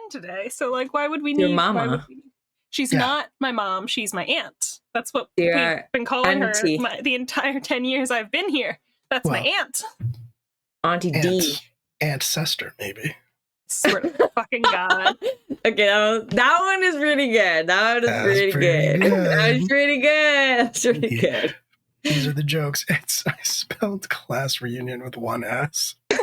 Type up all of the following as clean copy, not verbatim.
today. So, like, why would we need... Your mama. She's not my mom. She's my aunt. That's what Dear we've been calling auntie. her the entire 10 years I've been here. That's my aunt. Auntie D. Ancestor, maybe. Swear to fucking God. Okay, that one is pretty good. That was pretty good. That was pretty good. That's pretty good. These are the jokes. I spelled class reunion with one S. I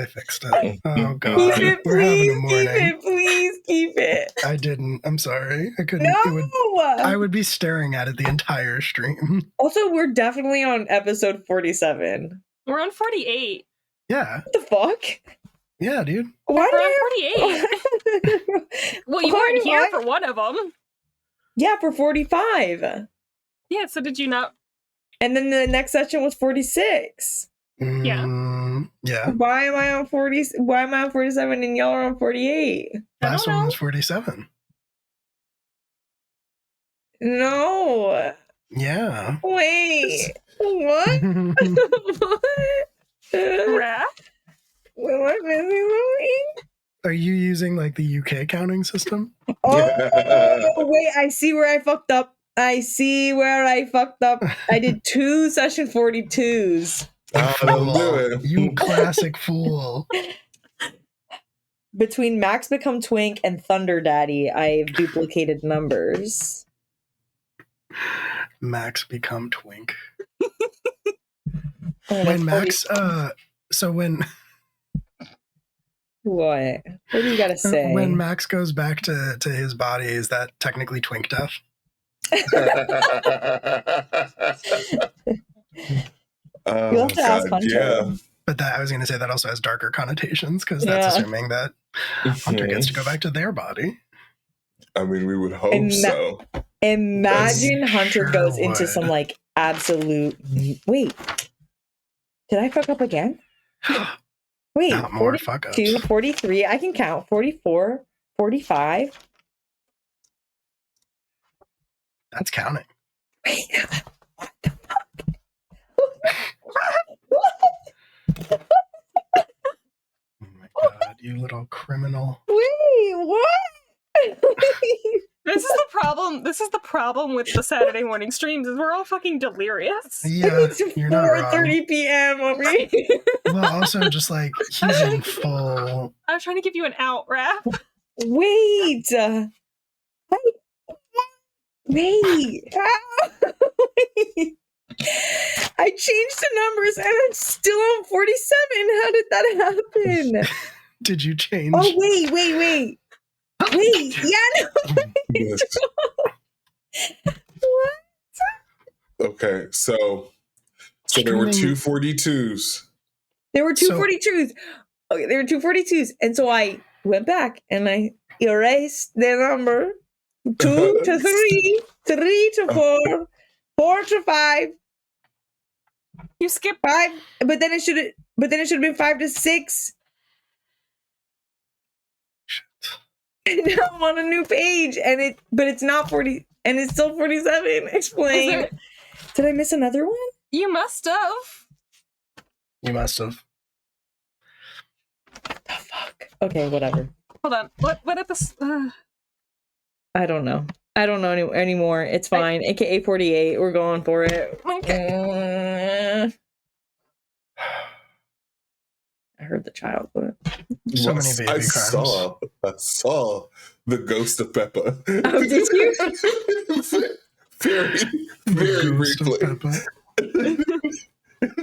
fixed it. Oh, God. Keep it, We're having a morning. Keep it, please keep it. I didn't. I'm sorry. I couldn't. No! I would be staring at it the entire stream. Also, we're definitely on episode 47. We're on 48. Yeah. What the fuck? Yeah, dude. Why we're on 48. Well, you weren't here for one of them. Yeah, for 45. Yeah, so did you not? And then the next session was 46. Yeah. Yeah. Why am I on 40? Why am I on 47 and y'all are on 48? Last one was 47. No. Yeah. Wait. What? What? Raph? Am I missing something? Are you using like the UK counting system? Oh, wait, I see where I fucked up. I did 2 session 42s. Don't do it. You classic fool. Between Max Become Twink and Thunder Daddy, I've duplicated numbers. Max Become Twink. When Max, so when... What? What do you gotta say? When Max goes back to his body, is that technically twink death? You'll have to ask Hunter. Yeah. But that, I was going to say that also has darker connotations because that's assuming that Hunter gets to go back to their body. I mean, we would hope so. Imagine Hunter goes into some like absolute... Wait. Did I fuck up again? Wait, Not more fuck ups. 42, 43, I can count, 44, 45. That's counting. Wait, what the fuck? What? Oh my God, you little criminal. Wait, what? This is the problem. This is the problem with the Saturday morning streams is we're all fucking delirious. Yeah, you're not wrong. 4:30 p.m. over here. Well, also just like he's in full. I was trying to give you an out, Raph. Wait. Wait. Wait. I changed the numbers and I'm still on 47. How did that happen? Did you change? Oh, wait. Wait, yeah, no. Yes. What? Okay, so there were 2 42s. There were 2 42s. Okay, there were 2 42s. And so I went back and I erased the number 2 to 3, 3 to 4, 4 to 5. You skipped 5, but then it should have been 5 to 6. And now I'm on a new page but it's not 40 and it's still 47. Explain. Did I miss another one? You must have. You must have. What the fuck? Okay, whatever. Hold on. What at this? I don't know. I don't know anymore. It's fine. AKA 48. We're going for it. Okay. I heard the child, but So many baby crimes. I saw the ghost of Peppa. Oh, did you? very, very briefly.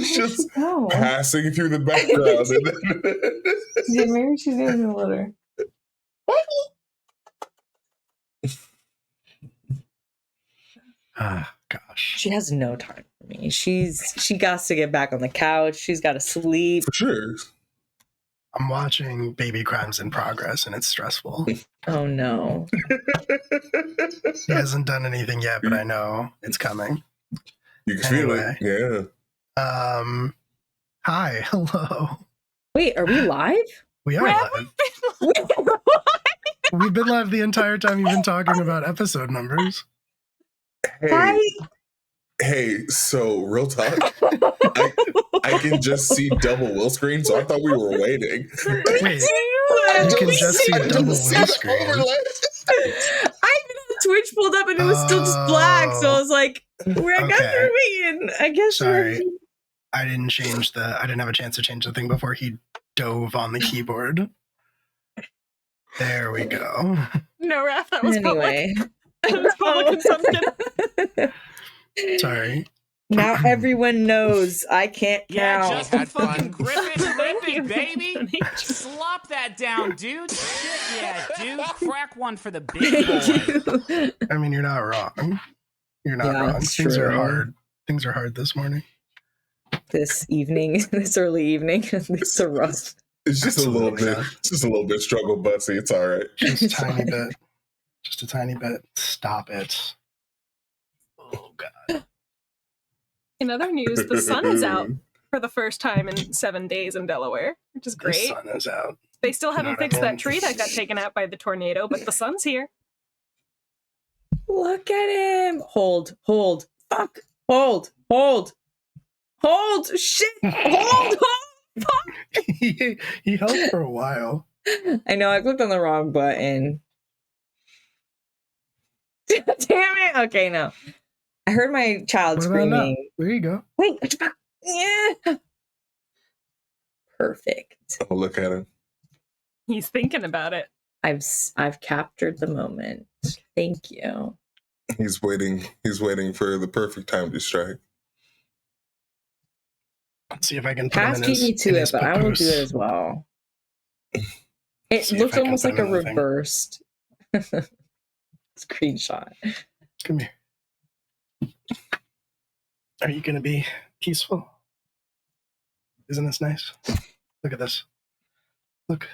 Just passing through the background. Yeah, maybe she's in the litter. Ah, gosh. She has no time for me. She got to get back on the couch. She's got to sleep. For sure. I'm watching Baby Crimes in Progress, and it's stressful. Oh, no. He hasn't done anything yet, but I know it's coming. You can feel it. Yeah. Hi. Hello. Wait, are we live? We are live. We've been live the entire time you've been talking about episode numbers. Hey. Hi. Hey, so real talk, I can just see double wheel screen, so I thought we were waiting. Wait, I you can just see I a double see wheel the screen. overlay. I had Twitch pulled up and it was still just black, so I was like, "Where I guess Okay. we're waiting." I guess Sorry. we're. I didn't have a chance to change the thing before he dove on the keyboard. There we go. No, Raph, that was Anyway, public. That was public consumption. Sorry. now everyone knows I can't Yeah, count. Justin fucking grip it, Thank you. baby. Slop that down, dude. Shit, yeah, dude. Crack one for the big Thank boy. you. I mean, you're not wrong. You're not Yeah, wrong. it's Things are true. hard. Things are hard this morning. This evening, this early evening, it's a rough. It's just a little Absolutely bit. not. It's just a little bit struggle bussy. It's all right. Just a It's tiny fine. bit. Just a tiny bit. Stop it. Oh, God. In other news, the sun is out for the first time in 7 days in Delaware, which is The great. sun is out. They still haven't what I fixed mean? that tree that got taken out by the tornado, but the sun's here. Look at him. Hold. Fuck. Hold. Shit. Hold. He held for a while. I know I clicked on the wrong button. Damn it. Okay, no. I heard my child What about now? screaming. There you go. Wait. Yeah. Perfect. Oh, look at him. He's thinking about it. I've captured the moment. Thank you. He's waiting. He's waiting for the perfect time to strike. Let's see if I can put him Pass in beat his, me in to it, his but I will do papoose. it as well. It See if looks I can almost put like a him in the thing. reversed screenshot. Come here. Are you going to be peaceful? Isn't this nice? Look at this. Look.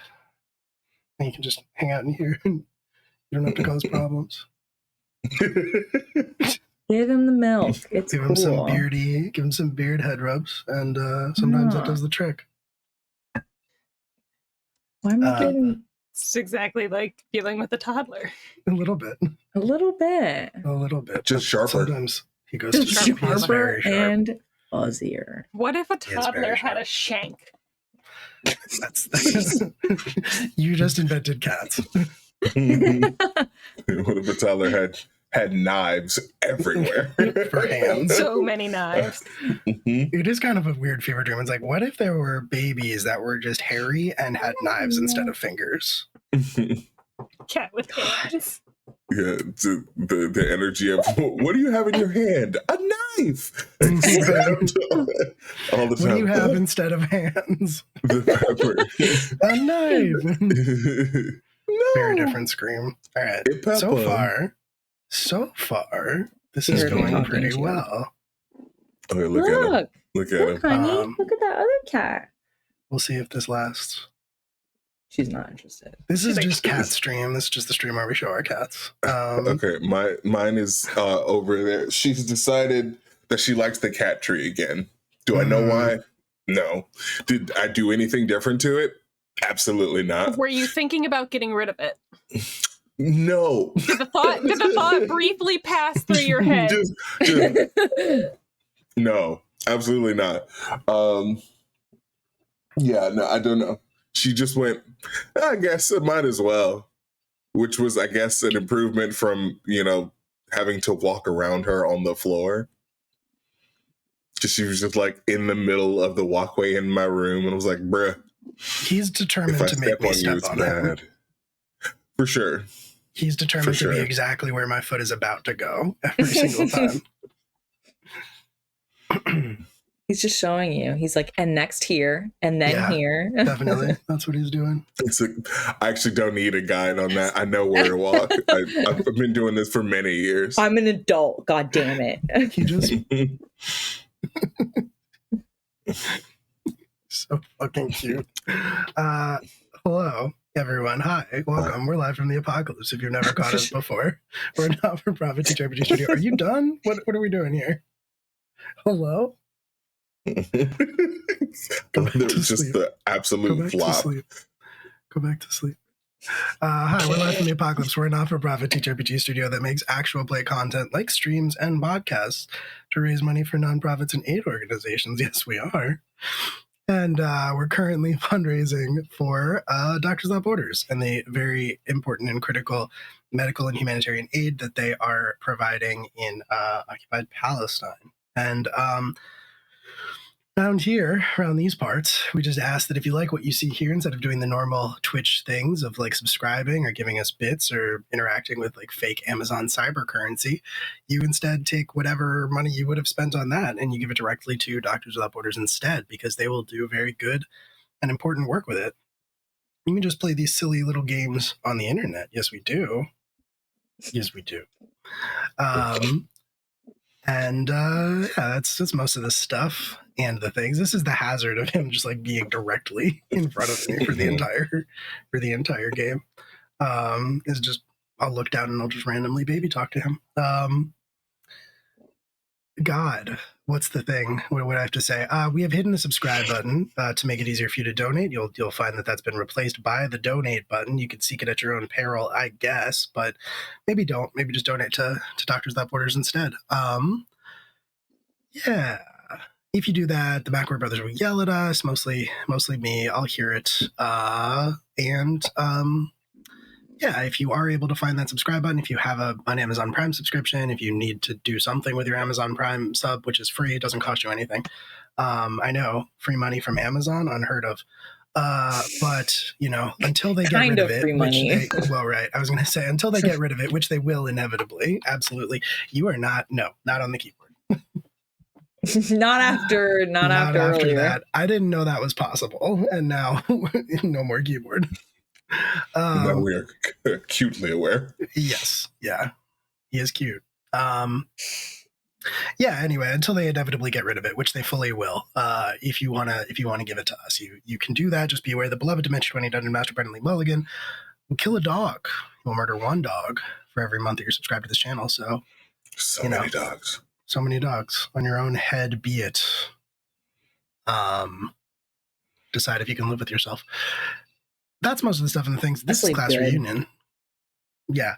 And you can just hang out in here and you don't have to cause problems. Give him the milk. It's Give cool. him some beardy, give him some beard head rubs, and sometimes that does the trick. Why am I Uh, getting It's exactly like dealing with a toddler. A little bit. a little bit? A little bit. Just but sharper. Sometimes he goes to Just sleep. He is sharper very sharp. and fuzzier. What if a He is very toddler had sharp. a shank? That's you just invented cats. What if a toddler had knives everywhere For hands. So many knives. Mhm. It is kind of a weird fever dream. It's like, what if there were babies that were just hairy and had knives instead of fingers? Cat with hands. Yeah, the energy of what do you have in your hand? A knife. All the time. What do you have instead of hands? The pepper. A knife. No. Very different scream. All right. Hey, Peppa. So far, this You is heard me going talking pretty to you. well. Okay, look at him. Look, Look at him. look, honey. Um, Look at that other cat. We'll see if this lasts. She's not interested. This is She's like, just cat stream. This is just the stream where we show our cats. Okay, mine is over there. She's decided that she likes the cat tree again. Do I know why? No. Did I do anything different to it? Absolutely not. Were you thinking about getting rid of it? No. Did the thought briefly pass through your head? Just- no, absolutely not. Yeah, no, I don't know. She just went, I guess I might as well, which was, I guess, an improvement from, having to walk around her on the floor. She was just like in the middle of the walkway in my room, and I was like, bruh, He's determined if I to make step me on you, step it's on him. bad. For sure. He's determined For to be sure. exactly where my foot is about to go every single time. He's just showing you. He's like, and next here, and then Yeah, here. Definitely. That's what he's doing. I actually don't need a guide on that. I know where to walk. I've been doing this for many years. I'm an adult. God damn it. He just so fucking cute. Hello, everyone. Hi, welcome. We're live from the apocalypse. If you've never caught us before, we're a not-for-profit TTRPG studio. Are you done? What are we doing here? Hello? Go back There to was just sleep. the Go absolute back to flop. sleep. Go back to sleep. Hi, we're live from the apocalypse. We're a not-for-profit TTRPG studio that makes actual play content like streams and podcasts to raise money for nonprofits and aid organizations. Yes, we are. And we're currently fundraising for Doctors Without Borders and the very important and critical medical and humanitarian aid that they are providing in occupied Palestine. And around here, around these parts, we just ask that if you like what you see here, instead of doing the normal Twitch things of like subscribing or giving us bits or interacting with like fake Amazon cyber currency, you instead take whatever money you would have spent on that and you give it directly to Doctors Without Borders instead, because they will do very good and important work with it. You can just play these silly little games on the internet. Yes, we do. Yes, we do. And yeah, that's most of the stuff and the things. This is the hazard of him just like being directly in front of me for the entire game. Is just I'll look down and I'll just randomly baby talk to him. God, what's the thing? What would I have to say? We have hidden the subscribe button to make it easier for you to donate. You'll find that that's been replaced by the donate button. You can seek it at your own peril, I guess, but maybe don't. Maybe just donate to Doctors Without Borders instead. Yeah. If you do that, the Backward Brothers will yell at us, mostly me. I'll hear it. Yeah, if you are able to find that subscribe button, if you have an Amazon Prime subscription, if you need to do something with your Amazon Prime sub, which is free, it doesn't cost you anything. I know, free money from Amazon, unheard of. But you know, until they get rid of it, free money. right. I was going to say until they get rid of it, which they will inevitably. Absolutely, you are not on the keyboard. not after earlier. That. I didn't know that was possible, and now no more keyboard. Now we are acutely aware. Yes, yeah, he is cute. Yeah. Anyway, until they inevitably get rid of it, which they fully will. If you wanna give it to us, you can do that. Just be aware the beloved Dimension 20 Dungeon Master Brendan Lee Mulligan will kill a dog. He'll murder one dog for every month that you're subscribed to this channel. So many dogs. So many dogs. On your own head be it. Decide if you can live with yourself. That's most of the stuff and the things. This is class reunion. Yeah.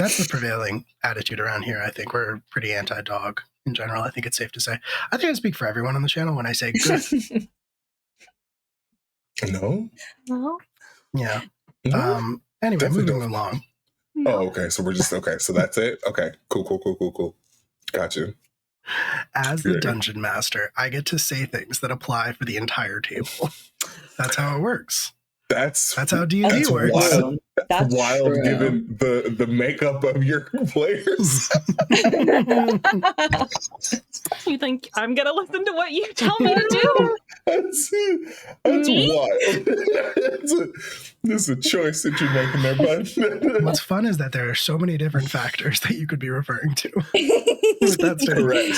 That's the prevailing attitude around here. I think we're pretty anti-dog in general. I think it's safe to say. I think I speak for everyone on the channel when I say good. No? Yeah. No? Anyway, Definitely moving along. Oh, okay. So we're just okay. So that's it. Okay. Cool. Gotcha. As the dungeon master, I get to say things that apply for the entire table. That's how it works. That's how D&D works. Wild. That's wild, true. Given the makeup of your players. You think I'm gonna listen to what you tell me to do? That's wild. This is a choice that you're making there, bud. What's fun is that there are so many different factors that you could be referring to. With that statement.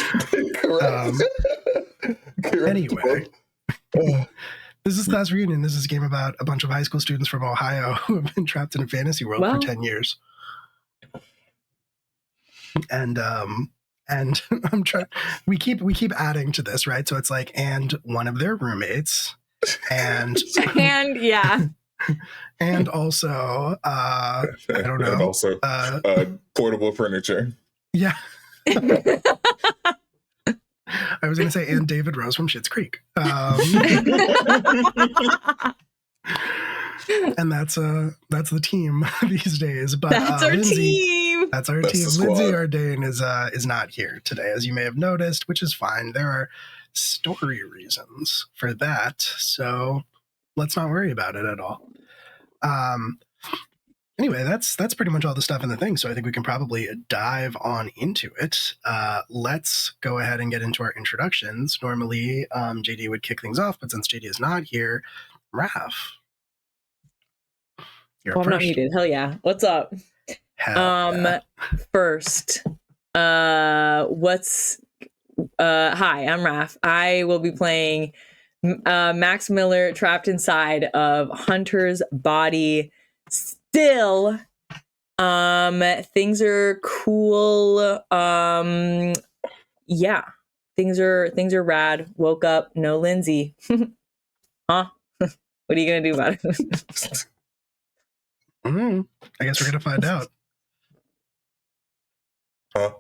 Correct. Anyway. This is Class Reunion. This is a game about a bunch of high school students from Ohio who have been trapped in a fantasy world for 10 years. And I'm trying. We keep adding to this, right? So it's like, and one of their roommates, and yeah, and also I don't know, and also portable furniture. Yeah. I was going to say, and David Rose from Schitt's Creek. And that's the team these days. But that's our team. That's our team. Lindsay Ardain is not here today, as you may have noticed, which is fine. There are story reasons for that, so let's not worry about it at all. Anyway, that's pretty much all the stuff in the thing, so I think we can probably dive on into it. Let's go ahead and get into our introductions. Normally, JD would kick things off, but since JD is not here, Raph, you're I'm not muted. Hell yeah. What's up? First, hi, I'm Raph. I will be playing Max Miller trapped inside of Hunter's body. Still, things are cool. Yeah, things are rad. Woke up, no Lindsay. Huh? What are you gonna do about it? I guess we're gonna find out. Huh?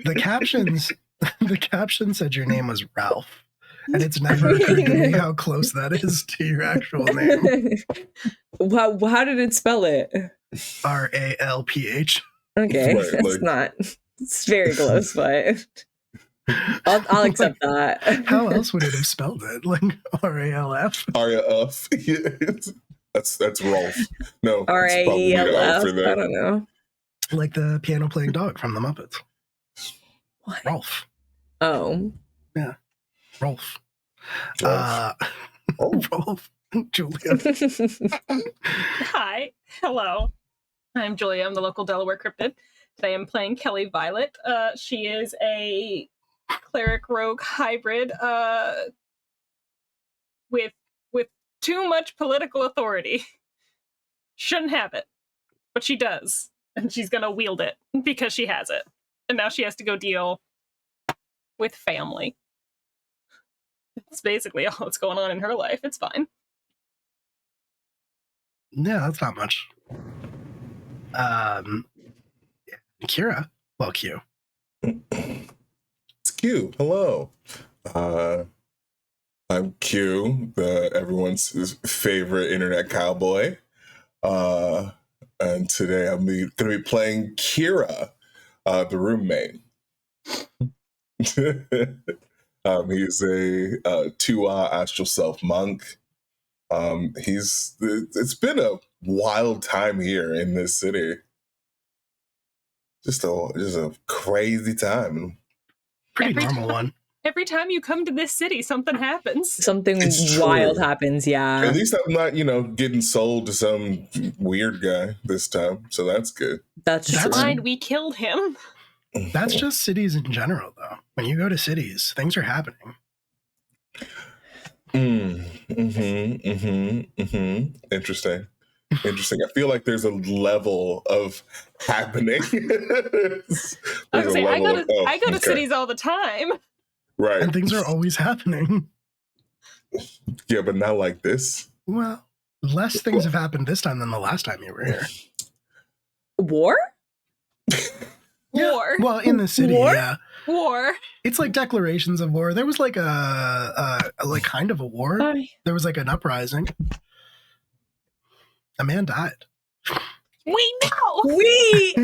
The caption said your name was Ralph, and it's never occurred to me how close that is to your actual name. How did it spell it? RALPH. Okay, Right, that's like- not. It's very close, but I'll accept that. How else would it have spelled it? Like RALF? Arya Uff. That's Rolf. No, it's probably RAELF. for I that. don't know. Like the piano playing dog from the Muppets. What? Rolf. Oh. Rolf. Rolf. Rolf. Julia. Hi. Hello. I'm Julia. I'm the local Delaware cryptid. Today I'm playing Kelly Violet. She is a cleric rogue hybrid with too much political authority. Shouldn't have it, but she does, and she's gonna wield it because she has it. And now she has to go deal with family. It's basically all that's going on in her life. It's fine. Yeah, that's not much. Kira. Well, Q. It's Q. Hello. I'm Q, everyone's favorite internet cowboy. And today I'm going to be playing Kira, the roommate. He's a 2 astral self monk. It's been a wild time here in this city. Just a crazy time. Pretty Every normal one. Every time you come to this city, something happens. Something It's wild true. happens, yeah. At least I'm not, getting sold to some weird guy this time. So that's good. That's That's true. Fine, we killed him. That's just cities in general, though. When you go to cities, things are happening. Interesting. I feel like there's a level of happening. I was saying, I go to okay. cities all the time. Right. And things are always happening. Yeah, but not like this. Well, less things have happened this time than the last time you were here. War? Yeah, War. well, in the city, War? yeah. War. It's like declarations of war. There was like a kind of a war. There was like an uprising. A man died. We know. We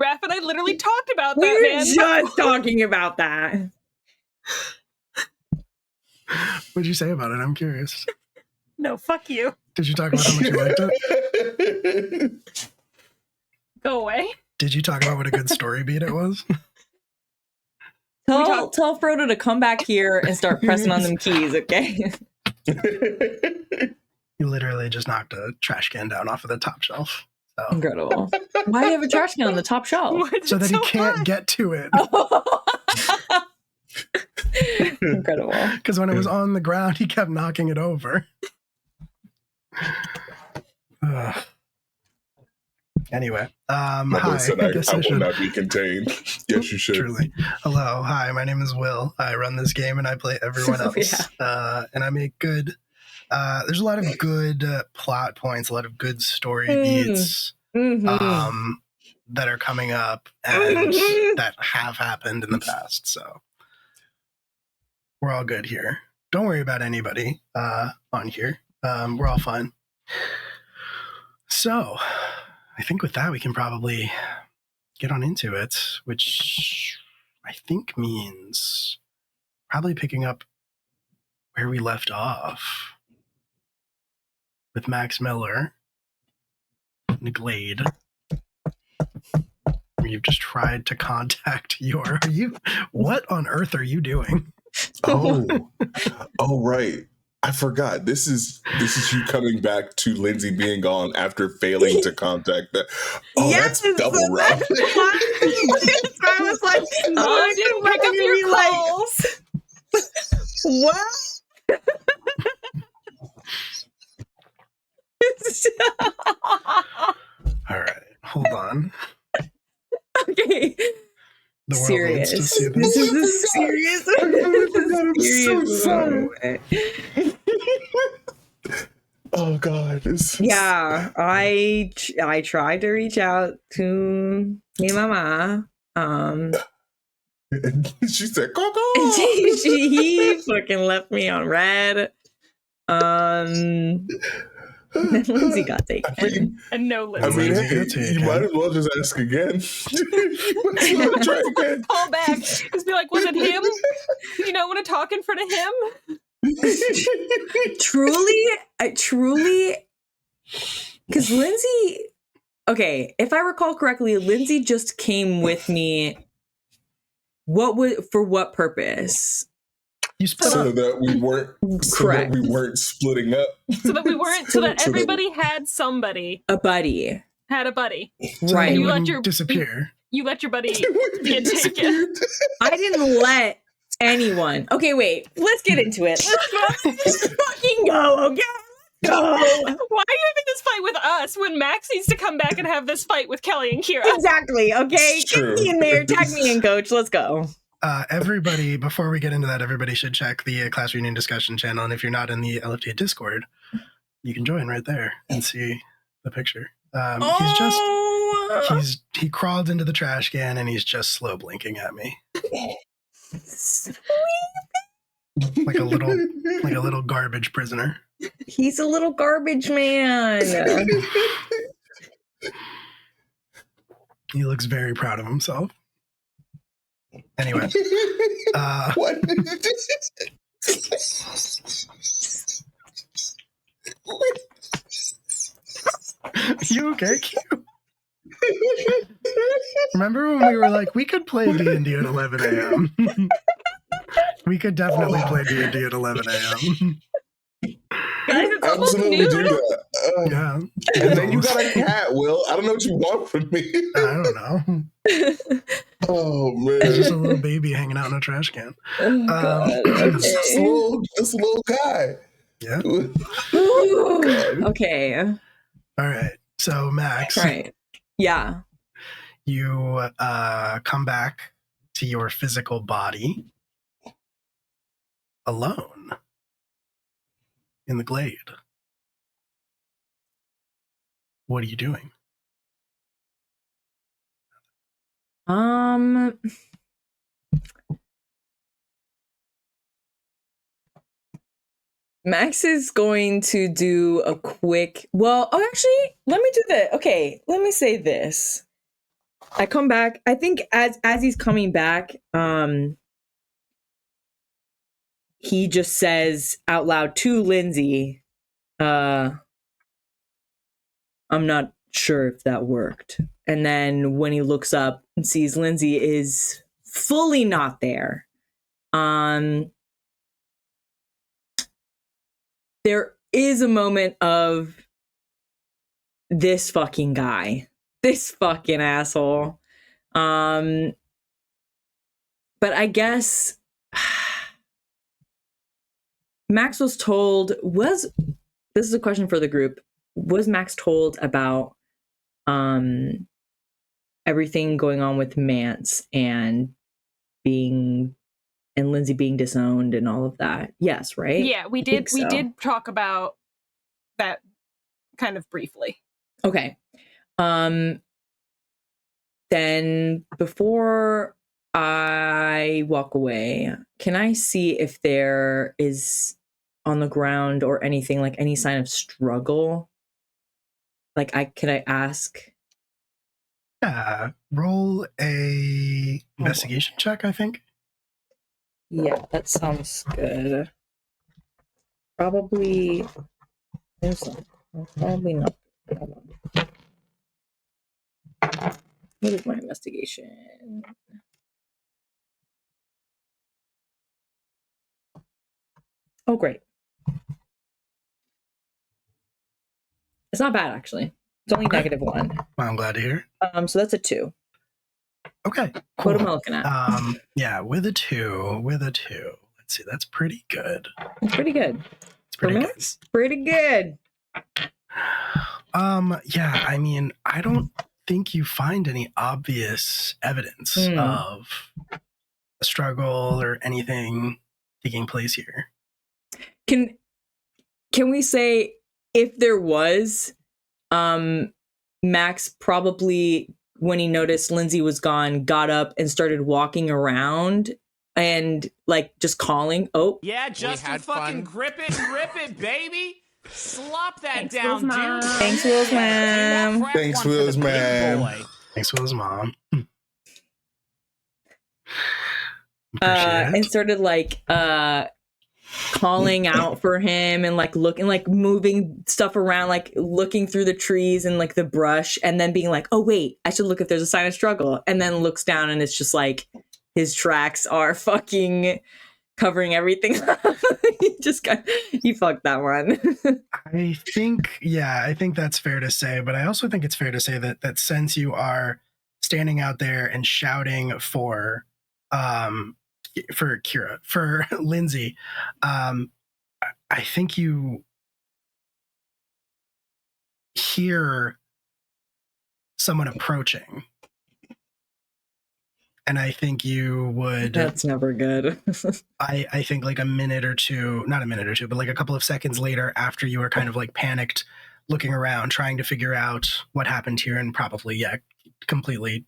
Raph and I literally talked about that, were man. just talking about that. What'd you say about it? I'm curious. No, fuck you. Did you talk about how much you liked it? Go away. Did you talk about what a good story beat it was? Tell Frodo to come back here and start pressing on them keys, okay? You literally just knocked a trash can down off of the top shelf. So, Incredible. Why do you have a trash can on the top shelf? Why is so it that he so can't hot? get to it. Incredible. Because when it was on the ground, he kept knocking it over. Ugh. Anyway, hi. Said I guess I I will should. not be contained. Yes, you should. Truly. Hello. Hi, my name is Will. I run this game and I play everyone Oh, else. And I make good. There's a lot of good plot points, a lot of good story beats Mm-hmm. that are coming up and that have happened in the past. So we're all good here. Don't worry about anybody on here. We're all fine. So I think with that, we can probably get on into it, which I think means probably picking up where we left off with Max Miller in the Glade. You've just tried to contact what on earth are you doing? Oh, right. I forgot. This is you coming back to Lindsay being gone after failing to contact that. Oh, Yes, that's double so rough. I was like, I didn't pick up your calls. What? All right, hold on. Okay. The world Serious. needs to see This this. is a serious. I'm so sorry. Oh God. Yeah, I tried to reach out to my mama. She said, "Coco." And he fucking left me on red. Then Lindsay got taken. I mean, And no I Lindsay. mean, Lindsay hey, got taken. you might as well just ask again. You might try again. Call back. Just be like, was it him? You don't want to talk in front of him? Truly, because Lindsay, okay, if I recall correctly, Lindsay just came with me. For what purpose? You split So up. that we weren't, Correct. splitting up. So that we weren't, so that So that- everybody had somebody, A buddy. had a buddy. So Right. you You let wouldn't your- disappear. You let your buddy We get taken. disappeared. I didn't let anyone. Okay, wait. Let's get into it. Let's just fucking go, okay? Go. Why are you having this fight with us when Max needs to come back and have this fight with Kelly and Kira? Exactly, okay? It's Get true. me in there. Tag me in, coach. Let's go. Everybody, before we get into that, everybody should check the class reunion discussion channel. And if you're not in the LFTA Discord, you can join right there and see the picture. He crawled into the trash can and he's just slow blinking at me like a little garbage prisoner. He's a little garbage man. He looks very proud of himself. Anyway, What? you okay, Q? Remember when we were like, we could play D&D at 11 a.m.? We could definitely play D&D at 11 a.m. Guys, it's almost Absolutely do noon. that. Yeah. And then you got a cat, Will. I don't know what you want from me. I don't know. Oh It's just a man. little baby hanging out in a trash can. Oh, God. It's just a little guy. Yeah. Okay. All right. So, Max, Right. Yeah. you come back to your physical body alone in the glade. What are you doing? Max is going to do a quick. Well, actually, let me do that. Okay, let me say this. I come back. I think as he's coming back, he just says out loud to Lindsay, I'm not sure if that worked. And then when he looks up and sees Lindsay is fully not there, there is a moment of this fucking guy, this fucking asshole. But I guess Max was told, this is a question for the group. Was Max told about everything going on with Mance and Lindsay being disowned and all of that? Yes, right? Yeah, we I did. think We so. did talk about that kind of briefly. Okay. Then before I walk away, can I see if there is on the ground or anything like any sign of struggle? Like can I ask? Yeah. Roll a investigation check, I think. Yeah, that sounds good. Probably not. Hold on. What is my investigation? Oh, great. It's not bad, actually. It's only Okay. -1. Well, I'm glad to hear. So that's a 2. Okay. Cool. What am I looking at? Yeah, with a 2. Let's see, that's pretty good. It's pretty good. It's pretty For good. Max? Pretty good. Yeah, I mean, I don't think you find any obvious evidence of a struggle or anything taking place here. Can we say if there was, Max probably, when he noticed Lindsay was gone, got up and started walking around and like just calling. Oh, Yeah, Justin, had fucking fun. grip it and rip it, baby. Slop that Thanks, down, Will's dude. mom. Thanks, Will's Yeah, dude. mom. Crack Thanks, one for Will's the big mom. boy. Thanks, Will's mom. Appreciate And it. started like calling out for him and like looking, like moving stuff around, like looking through the trees and like the brush, and then being like, oh wait, I should look if there's a sign of struggle, and then looks down and it's just like his tracks are fucking covering everything. He fucked that one. I think that's fair to say, but I also think it's fair to say that since you are standing out there and shouting for Kira, for Lindsay, I think you hear someone approaching. And I think you would. That's never good. I think like not a minute or two, but like a couple of seconds later, after you are kind of like panicked, looking around, trying to figure out what happened here, and probably, completely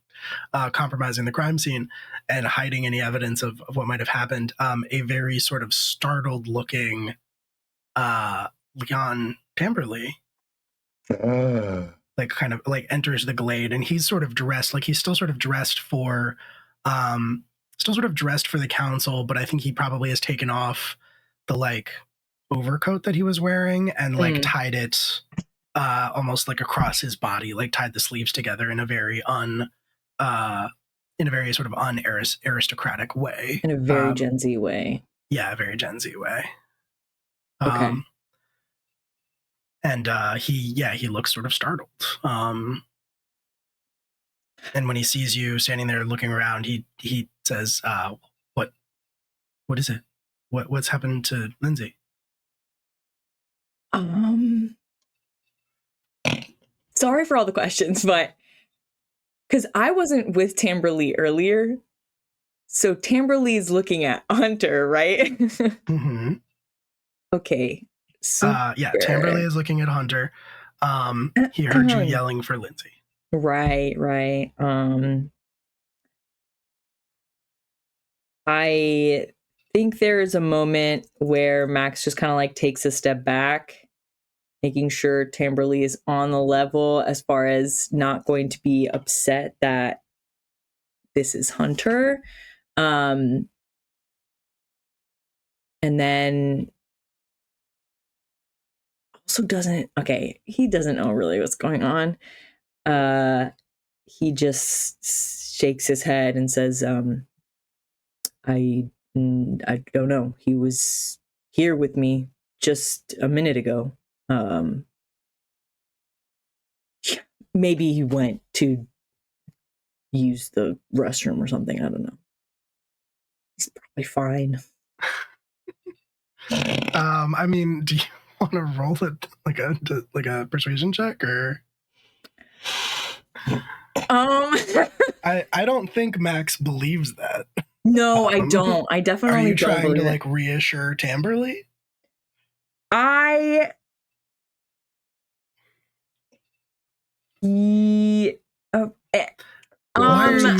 compromising the crime scene and hiding any evidence of what might have happened, a very sort of startled looking Leon Tamberly like kind of like enters the glade, and he's sort of dressed, like he's still sort of dressed for the council, but I think he probably has taken off the like overcoat that he was wearing and like tied it almost like across his body, like tied the sleeves together in a very sort of aristocratic way. In a very Gen Z way. Yeah, a very Gen Z way. Okay. And he looks sort of startled. And when he sees you standing there looking around, he says, what is it? What's happened to Lindsay? Sorry for all the questions, but because I wasn't with Tamberly earlier, so Tamberly's looking at Hunter, right? Mm-hmm. Okay. Tamberly is looking at Hunter. He heard you yelling for Lindsay. Right. I think there is a moment where Max just kind of like takes a step back, making sure Tamberly is on the level as far as not going to be upset that this is Hunter. And then also he doesn't know really what's going on. He just shakes his head and says, I don't know. He was here with me just a minute ago. Maybe he went to use the restroom or something. I don't know. He's probably fine. I mean, do you want to roll it like a persuasion check, or? I don't think Max believes that. No, I don't. I definitely Are you don't trying to believe like reassure Tamberly? Why are you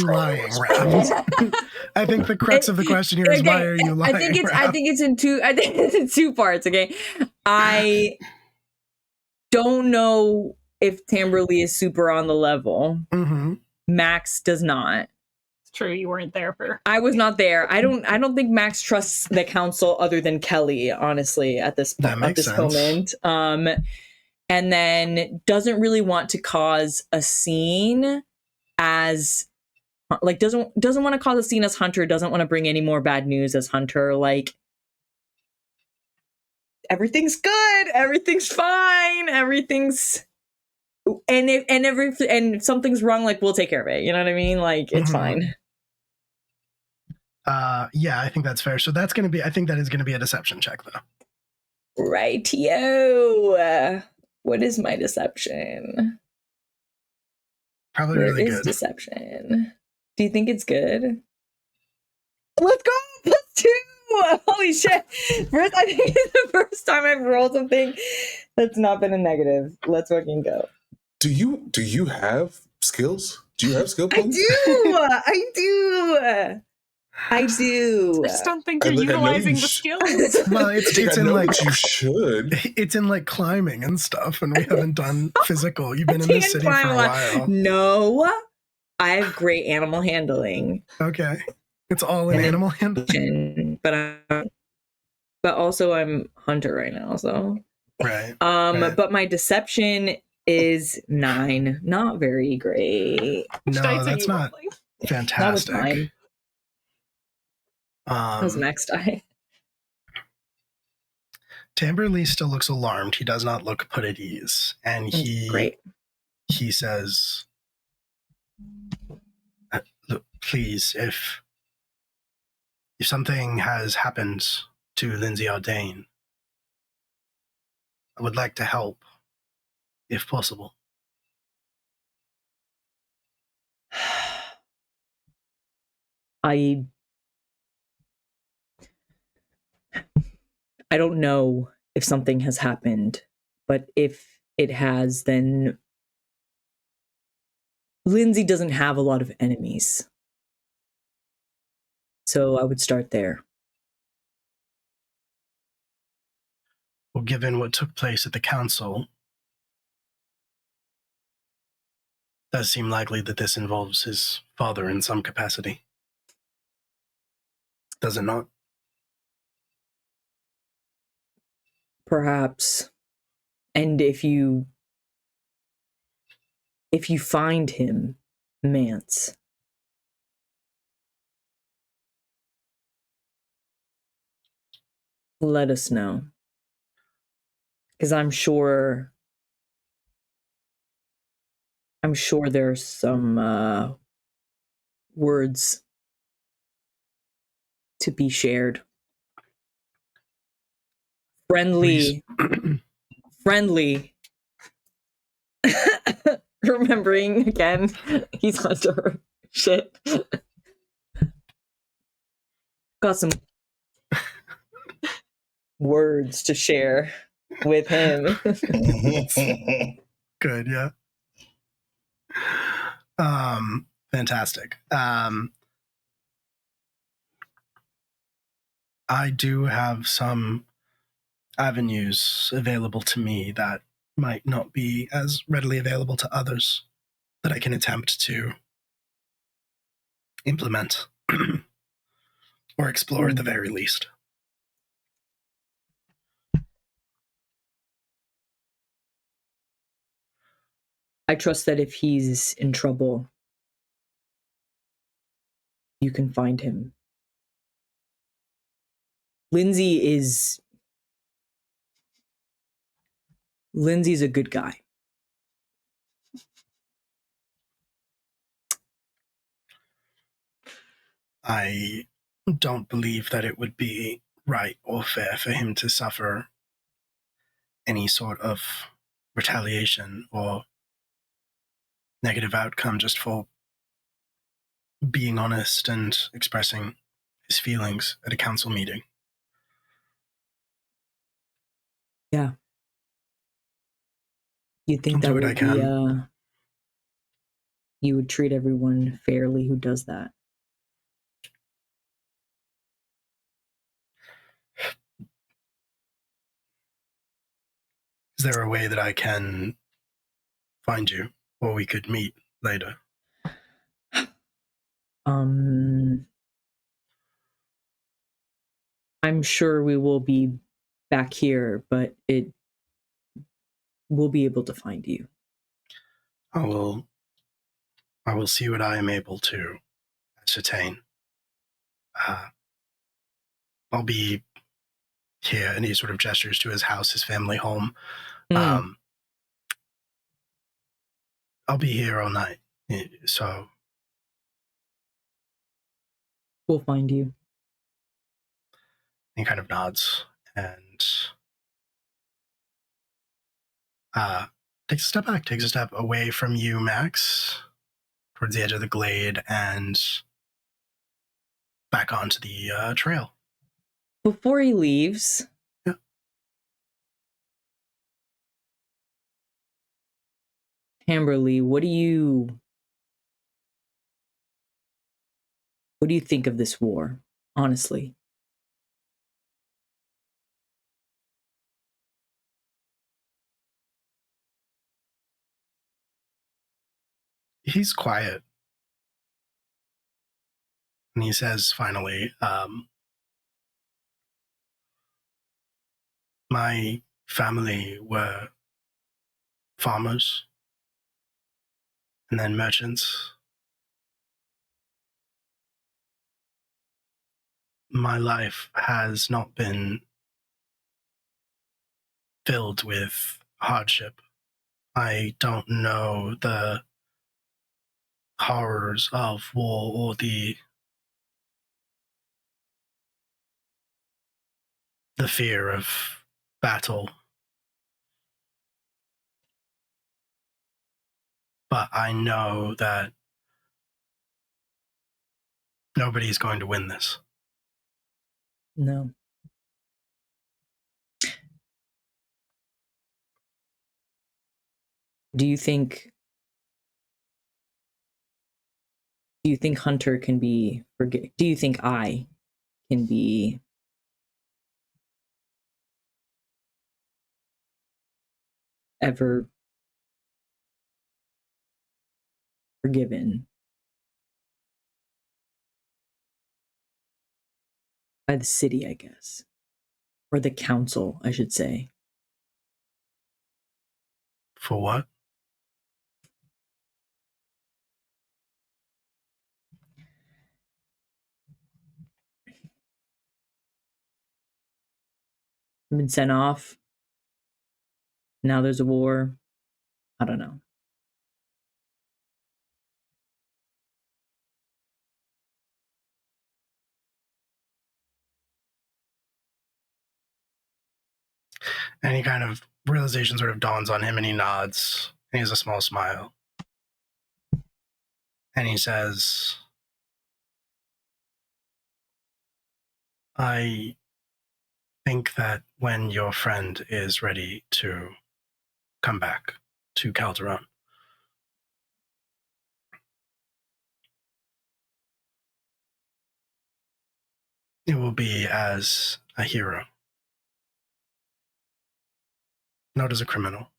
lying, Raph? I think the crux of the question here is why are you lying? I think it's in two parts. Okay, I don't know if Tamberly is super on the level. Mm-hmm. Max does not. It's true, you weren't there for. I was not there. I don't think Max trusts the council other than Kelly, honestly, at this moment. And then doesn't really want to cause a scene as like doesn't want to cause a scene as Hunter, doesn't want to bring any more bad news as Hunter. Like everything's good, everything's fine, everything's and if something's wrong, like we'll take care of it. You know what I mean? Like it's fine. Yeah, I think that's fair. So that's gonna be. I think that is gonna be a deception check, though. Rightio. What is my deception? Probably really good. Deception. Do you think it's good? Let's go. +2. Holy shit! I think it's the first time I've rolled something that's not been a negative. Let's fucking go. Do you have skills? Do you have skill I points? do. I do. I just don't think you're I know utilizing you the sh- skills. Well, I it's think I in know like that you should. it's in like climbing and stuff, and we haven't done physical. You've been in Can't this city climb for a a lot. while. No, I have great animal handling, Okay, it's all in And then- animal handling. but also I'm hunter right now, so Right. Right. But my deception is 9, not very great. No, that's not That was fantastic. 9. That was max die. Tamberly still looks alarmed. He does not look put at ease, and Great. he says, "Look, please, if something has happened to Lindsay Ardain, I would like to help, if possible." I don't know if something has happened, but if it has, then Lindsay doesn't have a lot of enemies. So I would start there. Well, given what took place at the council, it does seem likely that this involves his father in some capacity. Does it not? Perhaps. And if you find him, Mance, let us know. Because I'm sure there's some words to be shared. Friendly. Remembering again, he's under shit. Got some words to share with him. Good, yeah. Fantastic. I do have some avenues available to me that might not be as readily available to others that I can attempt to implement or explore at the very least. I trust that if he's in trouble, you can find him. Lindsay's a good guy. I don't believe that it would be right or fair for him to suffer any sort of retaliation or negative outcome just for being honest and expressing his feelings at a council meeting. Yeah. You think I'll that do what would I can. you would treat everyone fairly who does that? Is there a way that I can find you, or we could meet later? I'm sure we will be back here, but we'll be able to find you. I will see what I am able to ascertain. I'll be here, and he sort of gestures to his house, his family home. I'll be here all night, so We'll find you. he kind of nods and takes a step back, takes a step away from you, Max, towards the edge of the glade, and back onto the trail. Before he leaves, Yeah. Amberly, what do you think of this war, honestly? He's quiet. And he says finally, my family were farmers and then merchants. My life has not been filled with hardship. I don't know the horrors of war or the fear of battle. But I know that nobody's going to win this. No. Do you think Hunter can be do you think I can be ever forgiven by the city, I guess, or the council, I should say? For what? I've been sent off. Now there's a war. I don't know. Any kind of realization sort of dawns on him and he nods and he has a small smile. And he says, I think that when your friend is ready to come back to Calderon, it will be as a hero, not as a criminal.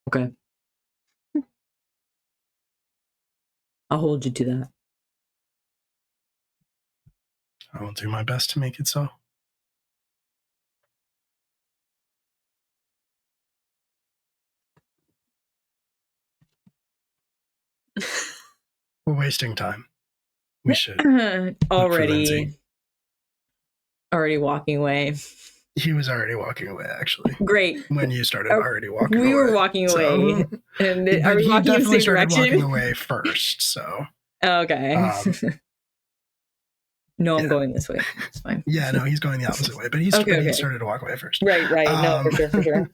Okay. I'll hold you to that. I will do my best to make it so. We're wasting time. We should. already walking away. He was already walking away, actually. Great. When you started already walking away. We were walking away. And are we walking in the same direction? Walking away first, so. Okay. No, I'm going this way. It's fine. Yeah, no, he's going the opposite way, but he started to walk away first. Right. No, for sure.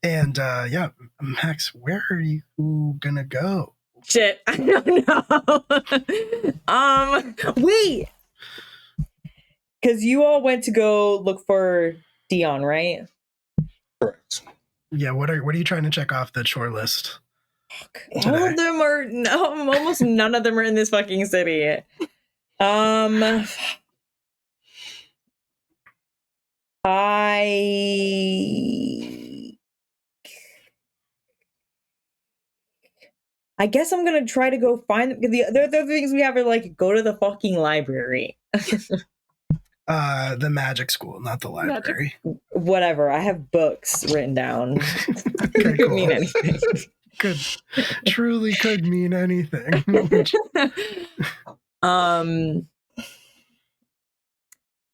And yeah, Max, where are you gonna go? Shit, I don't know. Wait, because you all went to go look for Dion, right? Correct. Yeah, what are you trying to check off the chore list? All of them are almost none of them are in this fucking city. I guess I'm gonna try to go find the other things we have are like go to the fucking library. The magic school, not the library. Whatever. I have books written down. Okay, Could cool. mean anything. Truly could mean anything.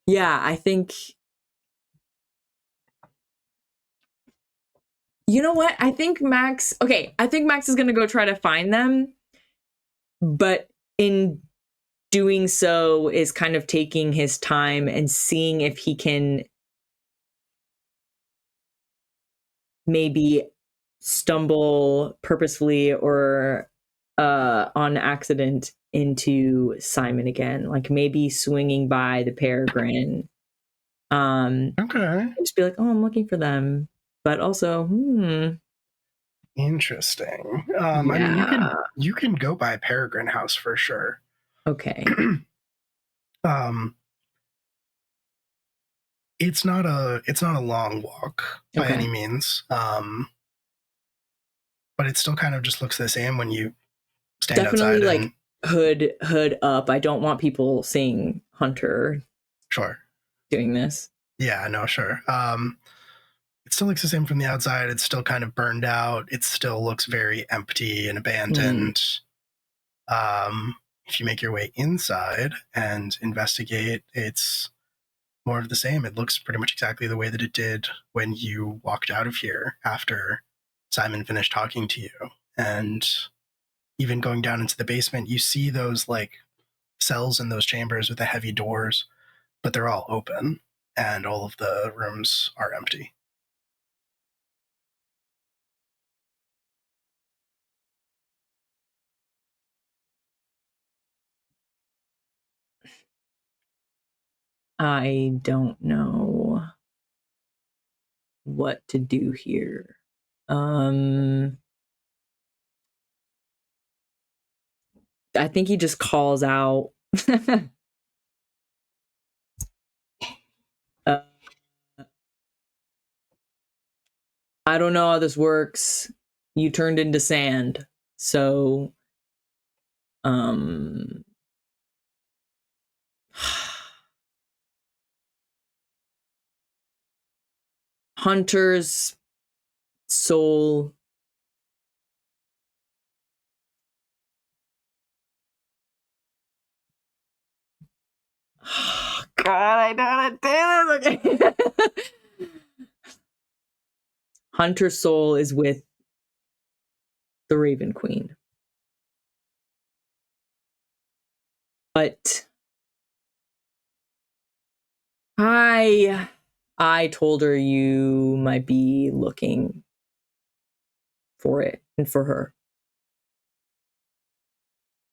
Yeah, I think. You know what? I think Max is going to go try to find them, but in doing so is kind of taking his time and seeing if he can maybe stumble purposefully or on accident into Simon again, like maybe swinging by the peregrine. Okay. Just be like, oh, I'm looking for them, but also, Interesting. I mean, Yeah. you can go by Peregrine House for sure. Okay. It's not a long walk by Okay. any means. But it still kind of just looks the same when you stand Definitely outside like and hood up. I don't want people seeing Hunter sure. doing this. Yeah, no, sure. It still looks the same from the outside. It's still kind of burned out. It still looks very empty and abandoned. If you make your way inside and investigate, it's more of the same. It looks pretty much exactly the way that it did when you walked out of here after Simon finished talking to you. And even going down into the basement, you see those like cells in those chambers with the heavy doors, but they're all open and all of the rooms are empty. I don't know what to do here. I think he just calls out. uh, I don't know how this works. You turned into sand. So, Hunter's soul God, I done it. Damn it. Okay. Hunter's soul is with the Raven Queen. But I told her you might be looking for it and for her.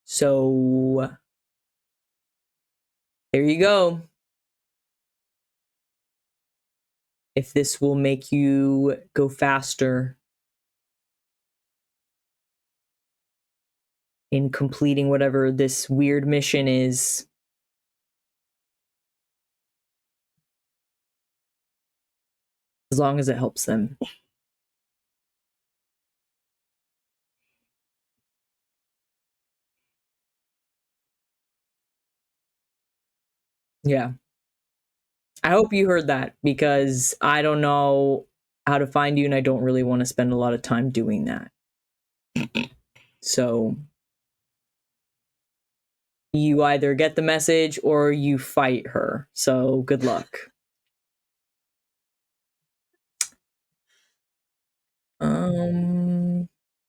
So there you go. If this will make you go faster in completing whatever this weird mission is, as long as it helps them. Yeah. I hope you heard that because I don't know how to find you and I don't really want to spend a lot of time doing that. So you either get the message or you fight her. So good luck.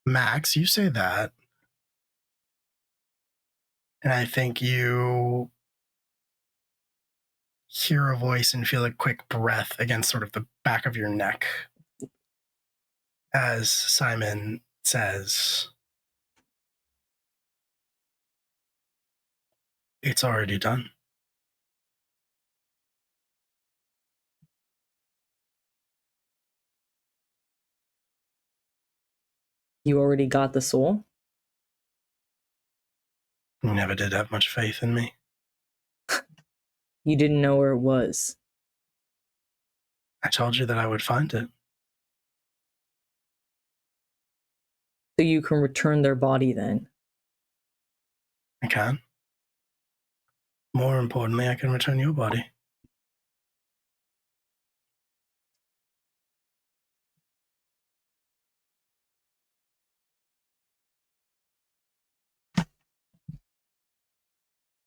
Max, you say that, and I think you hear a voice and feel a quick breath against sort of the back of your neck as Simon says, "It's already done." You already got the soul? You never did have much faith in me. You didn't know where it was. I told you that I would find it. So you can return their body then. I can. More importantly, I can return your body.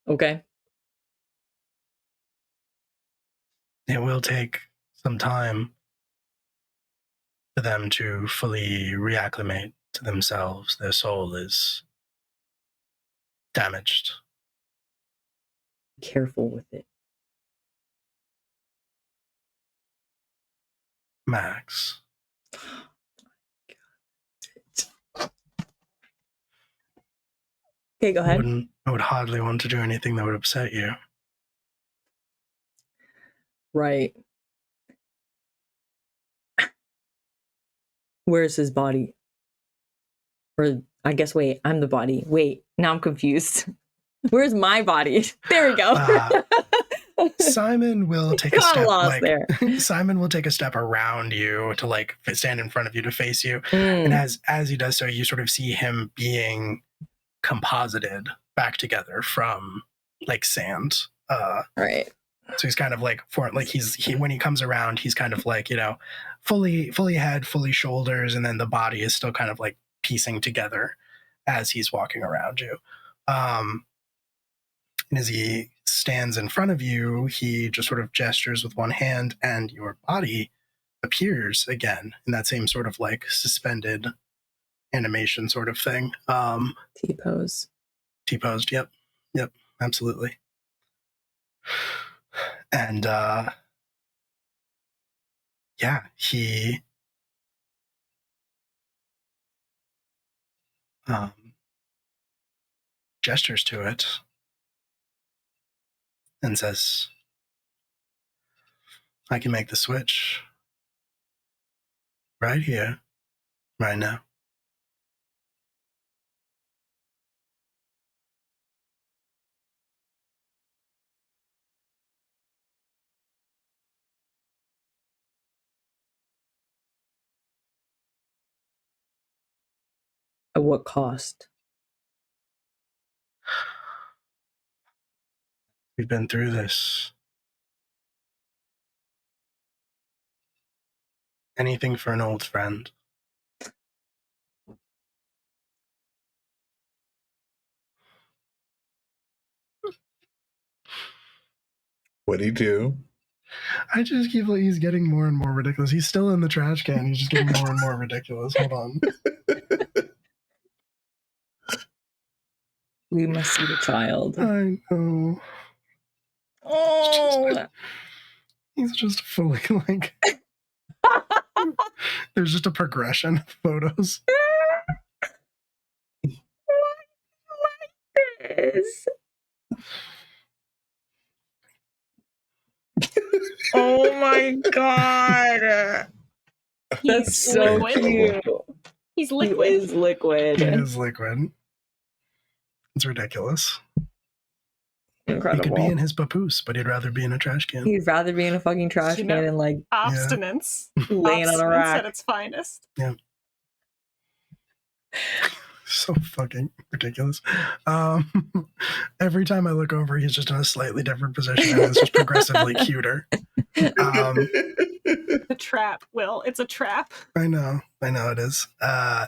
Okay. It will take some time for them to fully reacclimate to themselves. Their soul is damaged. Careful with it. Max. Okay, go ahead. I would hardly want to do anything that would upset you. Right. Where's his body? Or I guess, wait, I'm the body. Wait, now I'm confused. Where's my body? There we go. Simon will take a Got step lost there. Simon will take a step around you to like stand in front of you to face you. Mm. And as he does so, you sort of see him being composited back together from like sand. Right. So he's kind of like when he comes around, he's kind of like, you know, fully head, fully shoulders, and then the body is still kind of like piecing together as he's walking around you. And as he stands in front of you, he just sort of gestures with one hand, and your body appears again in that same sort of like suspended animation sort of thing. T-pose. T-posed, yep, absolutely. And yeah, he gestures to it and says, I can make the switch right here, right now. At what cost? We've been through this. Anything for an old friend. What'd he do? I just keep like he's getting more and more ridiculous. He's still in the trash can. He's just getting more and more ridiculous. Hold on. We must see the child. I know. Oh. He's just fully like. There's just a progression of photos. Oh my god. That's so liquid. cute. He's He liquid. is liquid. He is liquid. It's ridiculous. He could be Incredible. in his papoose, but he'd rather be in a trash can. He'd rather be in a fucking trash You can know, and like Obstinence. laying on a Obstinence rack. at its finest. Yeah. So fucking ridiculous. Every time I look over, he's just in a slightly different position, and it's just progressively cuter. The trap, Will. It's a trap. I know it is.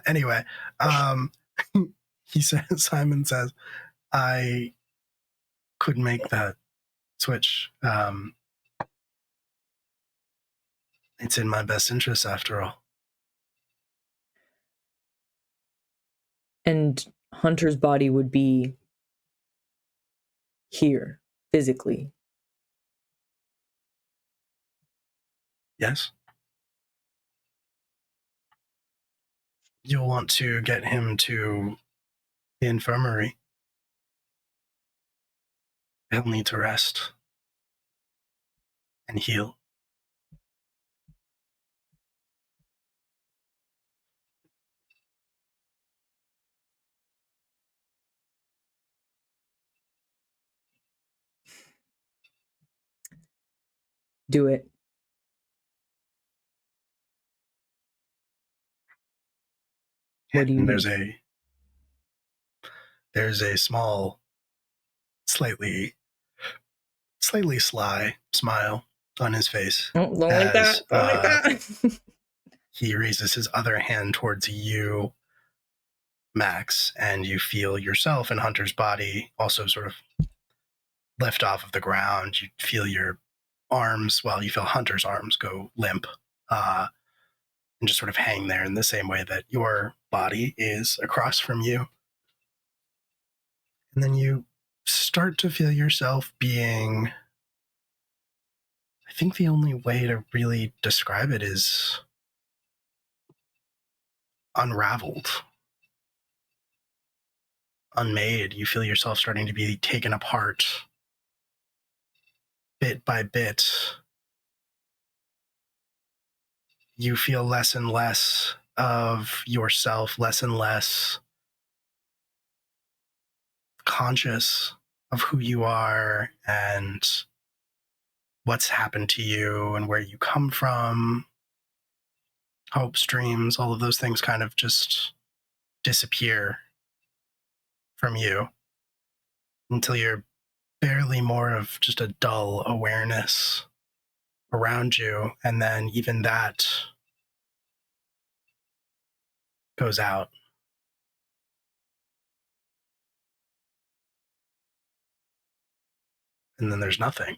Anyway, Simon says, I could make that switch. It's in my best interest after all. And Hunter's body would be here, physically. Yes? You'll want to get him to the infirmary. He'll need to rest and heal. Do it. What do you And need? there's a small, slightly sly smile on his face. Oh, don't like that. Don't like that. He raises his other hand towards you, Max, and you feel yourself and Hunter's body also sort of lift off of the ground. You feel your arms, well, you feel Hunter's arms go limp and just sort of hang there in the same way that your body is across from you. And then you start to feel yourself being, I think the only way to really describe it is unraveled. unmade. You feel yourself starting to be taken apart bit by bit. You feel less and less of yourself, less and less conscious of who you are and what's happened to you and where you come from. Hopes, dreams, all of those things kind of just disappear from you until you're barely more of just a dull awareness around you. And then even that goes out. And then there's nothing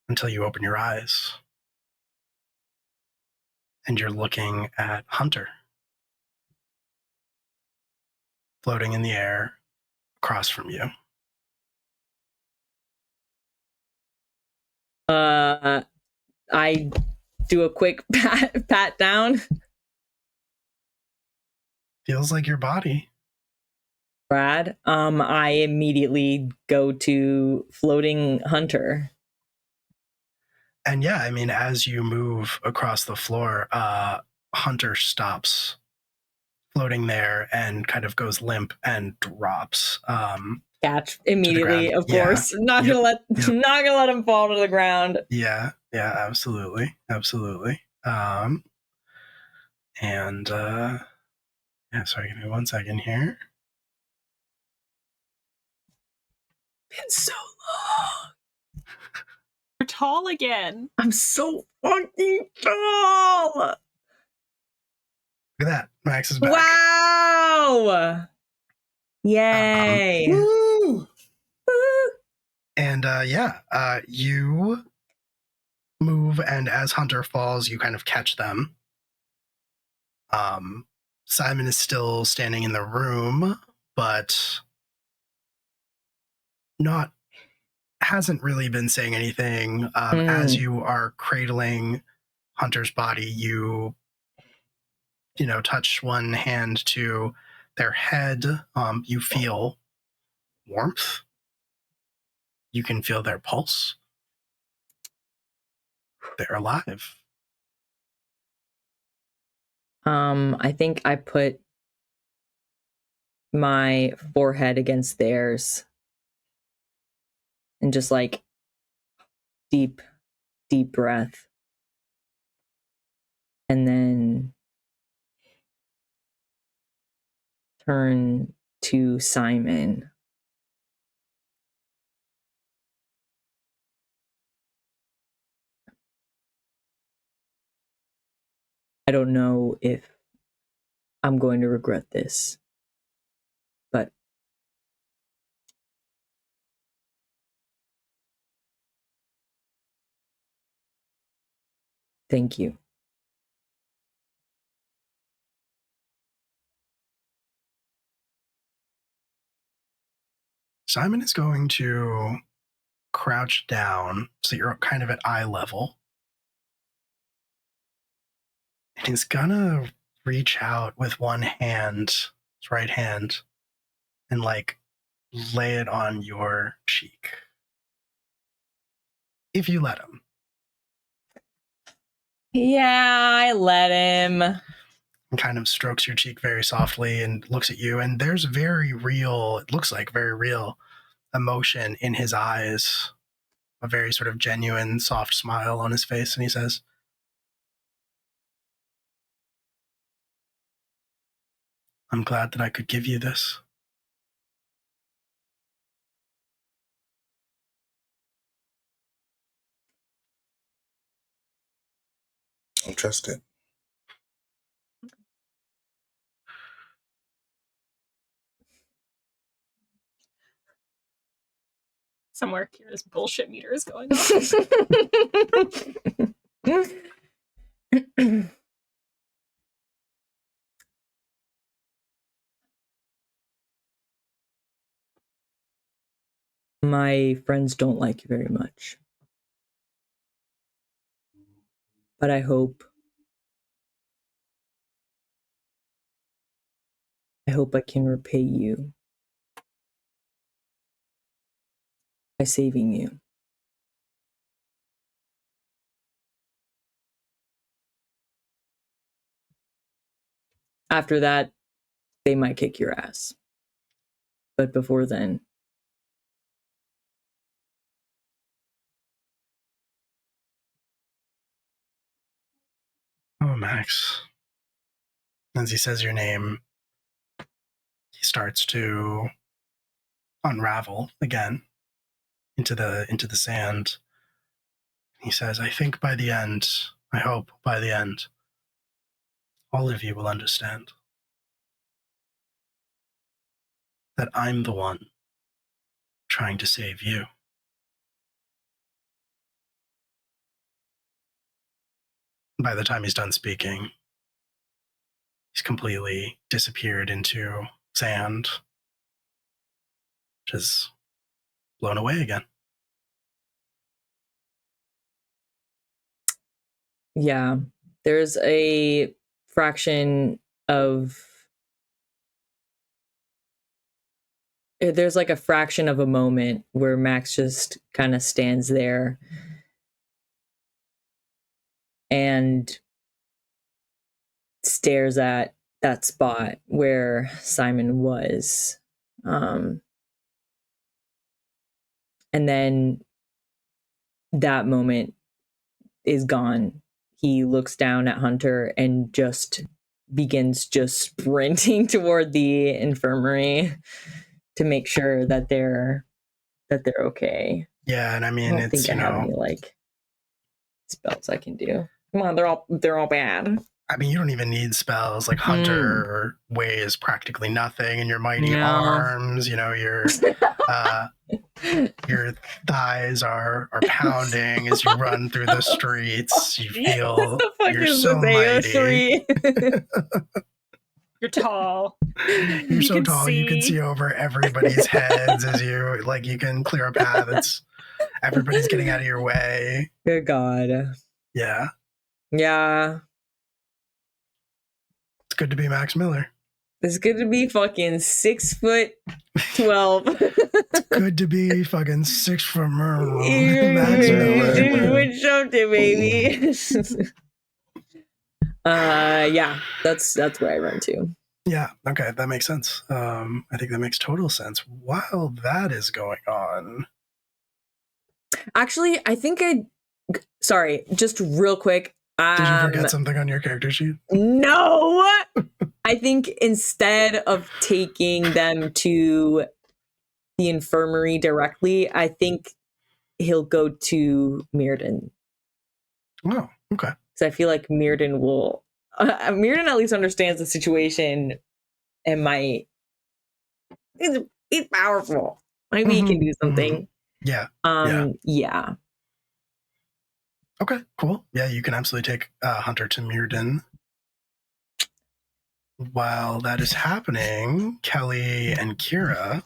until you open your eyes and you're looking at Hunter floating in the air across from you. I do a quick pat down. Feels like your body. Brad. I immediately go to floating Hunter. And yeah, I mean, as you move across the floor, Hunter stops floating there and kind of goes limp and drops. Catch immediately, of Yeah. course. Not gonna let him fall to the ground. Yeah, absolutely. And yeah, sorry, give me 1 second here. It's so long. You're tall again. I'm so fucking tall. Look at that. Max is back. Wow. Yay. Woo! And you move, and as Hunter falls, you kind of catch them. Simon is still standing in the room, but hasn't really been saying anything. As you are cradling Hunter's body, you touch one hand to their head. You feel warmth. You can feel their pulse. They're alive. I think I put my forehead against theirs and just like deep breath. And then turn to Simon. I don't know if I'm going to regret this, but thank you. Simon is going to crouch down so you're kind of at eye level. And he's gonna reach out with one hand, his right hand, and like lay it on your cheek. If you let him. Yeah, I let him. And kind of strokes your cheek very softly and looks at you. And there's it looks like very real emotion in his eyes. A very sort of genuine, soft smile on his face. And he says, I'm glad that I could give you this. I'll trust it. Somewhere Kira's bullshit meter is going off. My friends don't like you very much. But I hope I hope I can repay you by saving you. After that, they might kick your ass. But before then, Oh, Max. As he says your name, he starts to unravel again into the sand. He says, I think by the end, I hope by the end, all of you will understand that I'm the one trying to save you. By the time he's done speaking, he's completely disappeared into sand, just blown away again. yeah, there's a fraction of there's like a fraction of a moment where Max just kind of stands there and stares at that spot where Simon was. And then that moment is gone. He looks down at Hunter and just begins just sprinting toward the infirmary to make sure that they're okay. Yeah, and I I mean, don't it's, think I have any like spells I can do. Come on, they're all bad. I mean, you don't even need spells. Like Hunter weighs practically nothing, and your mighty No. arms, your your thighs are pounding as you run through the streets. You feel you're so mighty. You're tall. You're so tall, you can see over everybody's heads as you can clear a path. Everybody's getting out of your way. Good God. Yeah. Yeah. It's good to be Max Miller. It's good to be fucking 6'12". It's good to be fucking 6 foot Max Miller. Doing something, baby. Yeah, that's where I run to. Yeah, okay, that makes sense. I think that makes total sense. While that is going on, actually, I think sorry, just real quick. Did you forget something on your character sheet? No. I think instead of taking them to the infirmary directly, I think he'll go to Mirrodin. Oh, okay. So I feel like Mirrodin will. Mirrodin at least understands the situation and might. He's powerful. Maybe he can do something. Yeah. Yeah. Okay, cool. Yeah, you can absolutely take Hunter to Mirrodin. While that is happening, Kelly and Kira,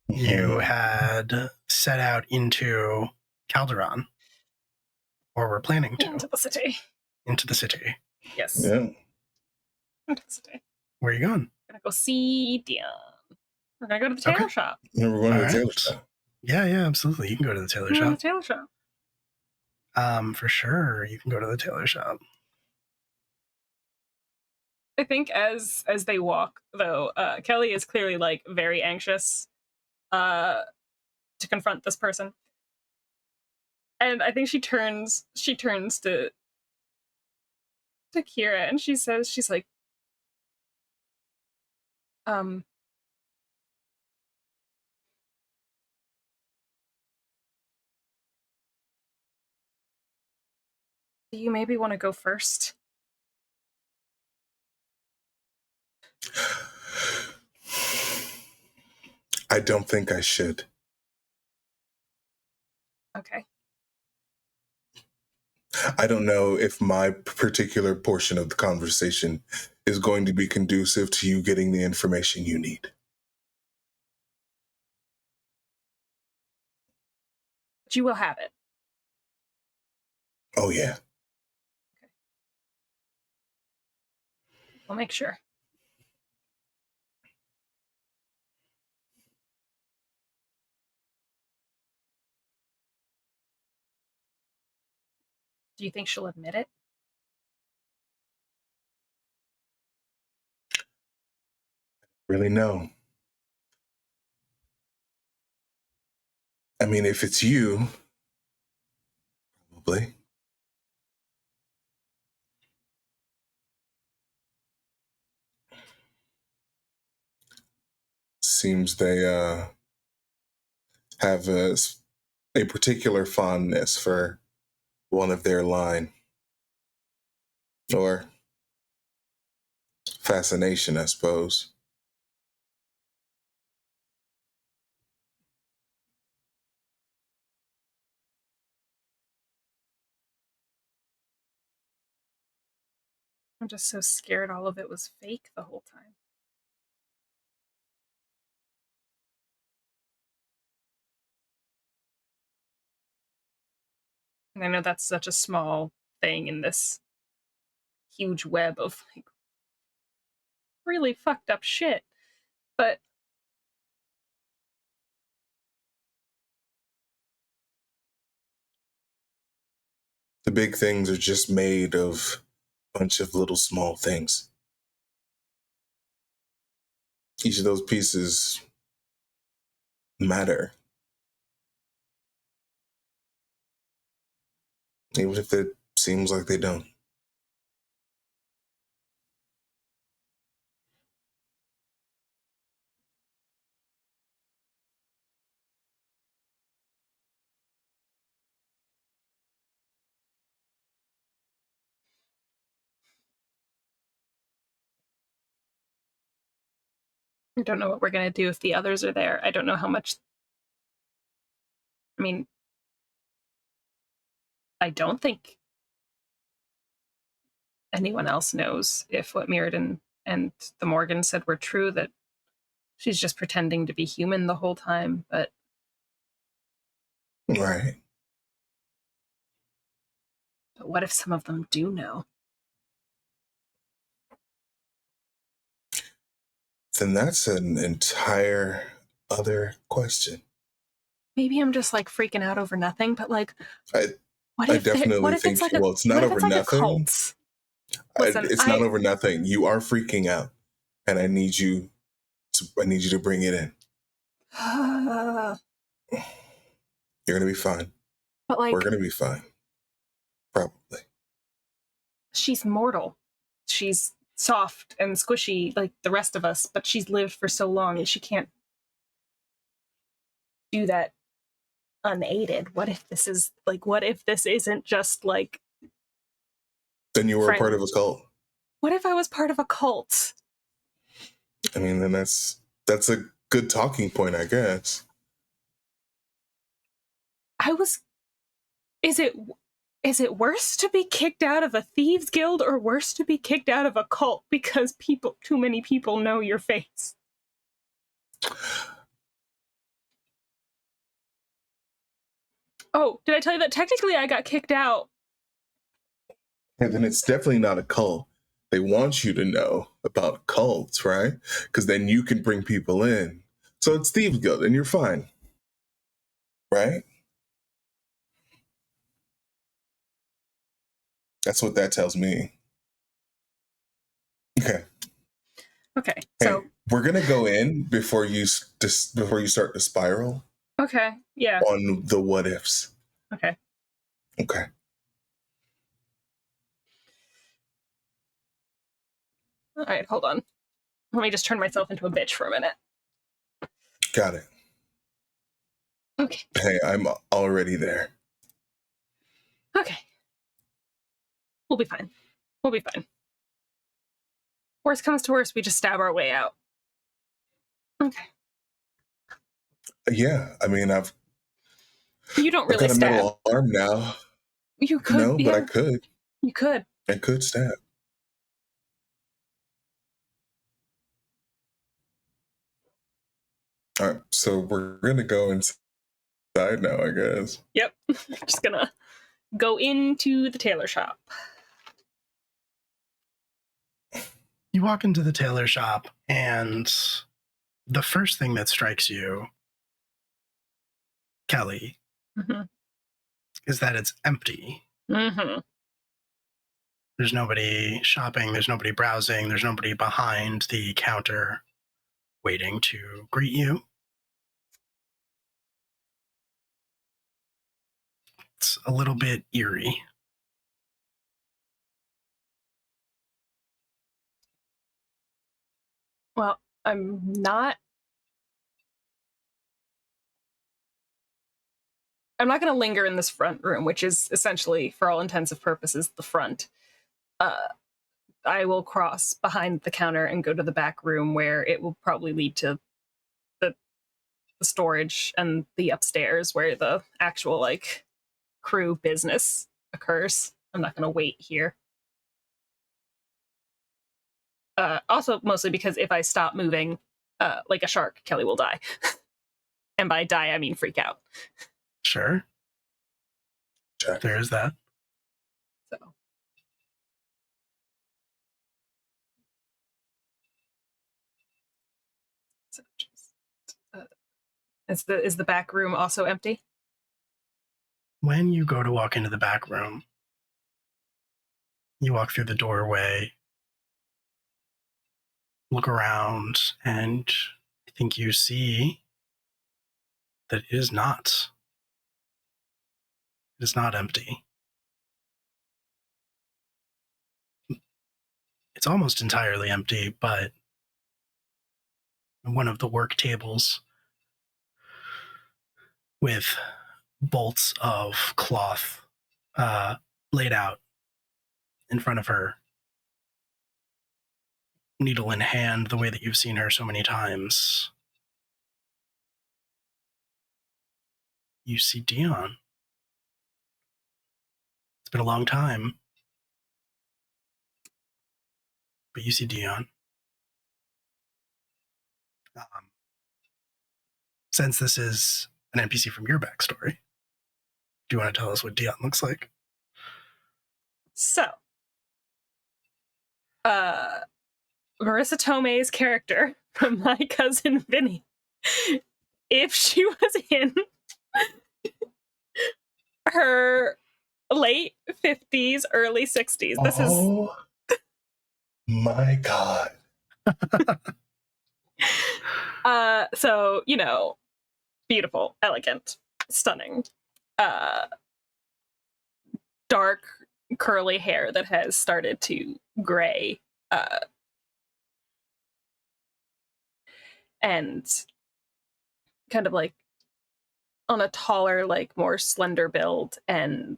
you had set out into Calderon, or were planning to. Into the city. Into the city. Yes. Yeah. Into the city. Where are you going? We're gonna go see Dion. We're gonna go to the tailor shop. Yeah, we're going to the Alright. tailor shop. Yeah, absolutely. You can go to the tailor We're going to shop. the tailor shop. For sure, you can go to the tailor shop. I think as they walk, though, Kelly is clearly like very anxious to confront this person. And I think she turns to Kira and she says, she's like, do you maybe want to go first? I don't think I should. Okay. I don't know if my particular portion of the conversation is going to be conducive to you getting the information you need. But you will have it. Oh, yeah. We'll make sure. Do you think she'll admit it? Really, no. I mean, if it's you, probably. Seems they have a particular fondness for one of their line. Or fascination, I suppose. I'm just so scared all of it was fake the whole time. And I know that's such a small thing in this huge web of like really fucked up shit. But The big things are just made of a bunch of little small things. Each of those pieces matter. Even if it seems like they don't. I don't know what we're going to do if the others are there. I don't know how much. I mean, I don't think anyone else knows if what Mirrodin and the Morgan said were true, that she's just pretending to be human the whole time. But Right. what if some of them do know? Then that's an entire other question. Maybe I'm just like freaking out over nothing, but like, I what I if definitely it's think, like a, well, it's not what if over it's like a nothing. cult? Listen, It's not over nothing. You are freaking out, and I need you to bring it in. You're gonna be fine. But like, We're gonna be fine. Probably. she's mortal. She's soft and squishy like the rest of us, but she's lived for so long and she can't do that unaided. What if this isn't just like Then you were a part of a cult. What if I was part of a cult? I mean, then that's a good talking point, I guess. Is it worse to be kicked out of a thieves guild or worse to be kicked out of a cult because too many people know your face? Oh, did I tell you that technically I got kicked out? And then it's definitely not a cult. They want you to know about cults, right? Because then you can bring people in. So it's Thieves Guild, and you're fine. Right? That's what that tells me. Okay. Okay, Hey, so we're gonna go in before you start to spiral. Okay, yeah. On the what ifs. Okay. Okay. All right, hold on. Let me just turn myself into a bitch for a minute. Got it. Okay. Hey, I'm already there. Okay. We'll be fine. We'll be fine. Worst comes to worst, we just stab our way out. Okay. Yeah, I mean, You don't really I've got a stab. metal arm now. You could. No, yeah. but I could. You could. I could stab. All right, so we're gonna go inside now, I guess. Yep. Just gonna go into the tailor shop. You walk into the tailor shop, and the first thing that strikes you, Kelly, Mm-hmm. is that it's empty. Mm-hmm. There's nobody shopping, there's nobody browsing, there's nobody behind the counter waiting to greet you. It's a little bit eerie. Well, I'm not going to linger in this front room, which is essentially, for all intents and purposes, the front. I will cross behind the counter and go to the back room, where it will probably lead to the storage and the upstairs where the actual, like, crew business occurs. I'm not going to wait here. Also, mostly because if I stop moving like a shark, Kelly will die. And by die, I mean freak out. Sure. Check. There is that. So just, is the back room also empty? When you go to walk into the back room, you walk through the doorway, look around, and I think you see that it is not. It is not empty. It's almost entirely empty, but one of the work tables with bolts of cloth laid out in front of her, needle in hand, the way that you've seen her so many times. You see Dion. It's been a long time, but you see Dion. Since this is an NPC from your backstory, do you want to tell us what Dion looks like? So, Marissa Tomei's character from My Cousin Vinny, if she was in her late 50s, early 60s, this is... my God. So, you know, beautiful, elegant, stunning, dark, curly hair that has started to gray, and kind of like on a taller, like more slender build, and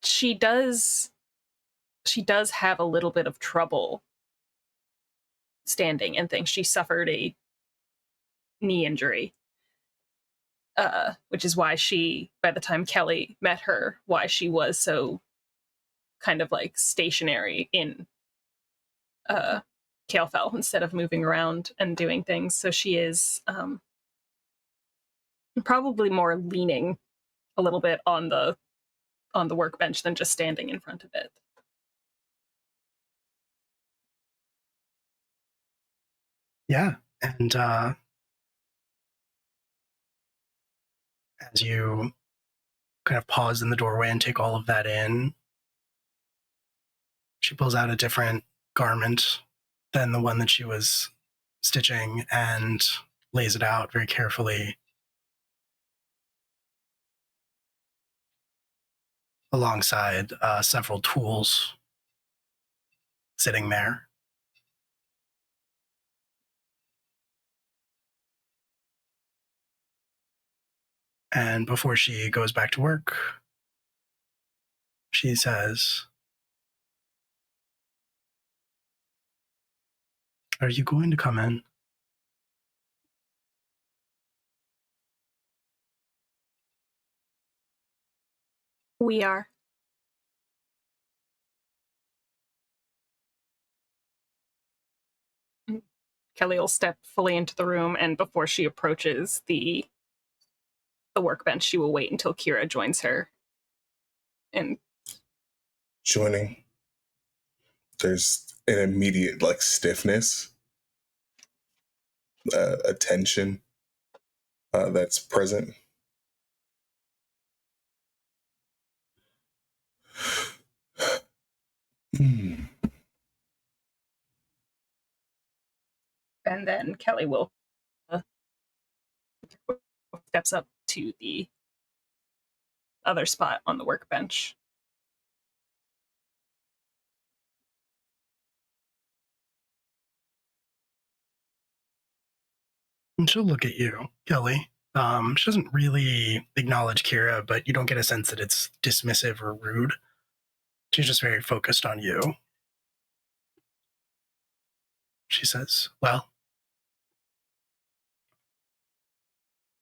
she does have a little bit of trouble standing and things. She suffered a knee injury, which is why she, by the time Kelly met her, why she was so kind of like stationary in Kalefell instead of moving around and doing things. So she is probably more leaning a little bit on the workbench than just standing in front of it. Yeah, and as you kind of pause in the doorway and take all of that in, she pulls out a different garment than the one that she was stitching and lays it out very carefully alongside several tools sitting there. And before she goes back to work, she says, "Are you going to come in?" We are. Kelly will step fully into the room, and before she approaches the workbench, she will wait until Kira joins her. And Joining. There's an immediate like stiffness, a tension that's present. Hmm. And then Kelly will steps up to the other spot on the workbench. And she'll look at you, Kelly. She doesn't really acknowledge Kira, but you don't get a sense that it's dismissive or rude. She's just very focused on you. She says, well,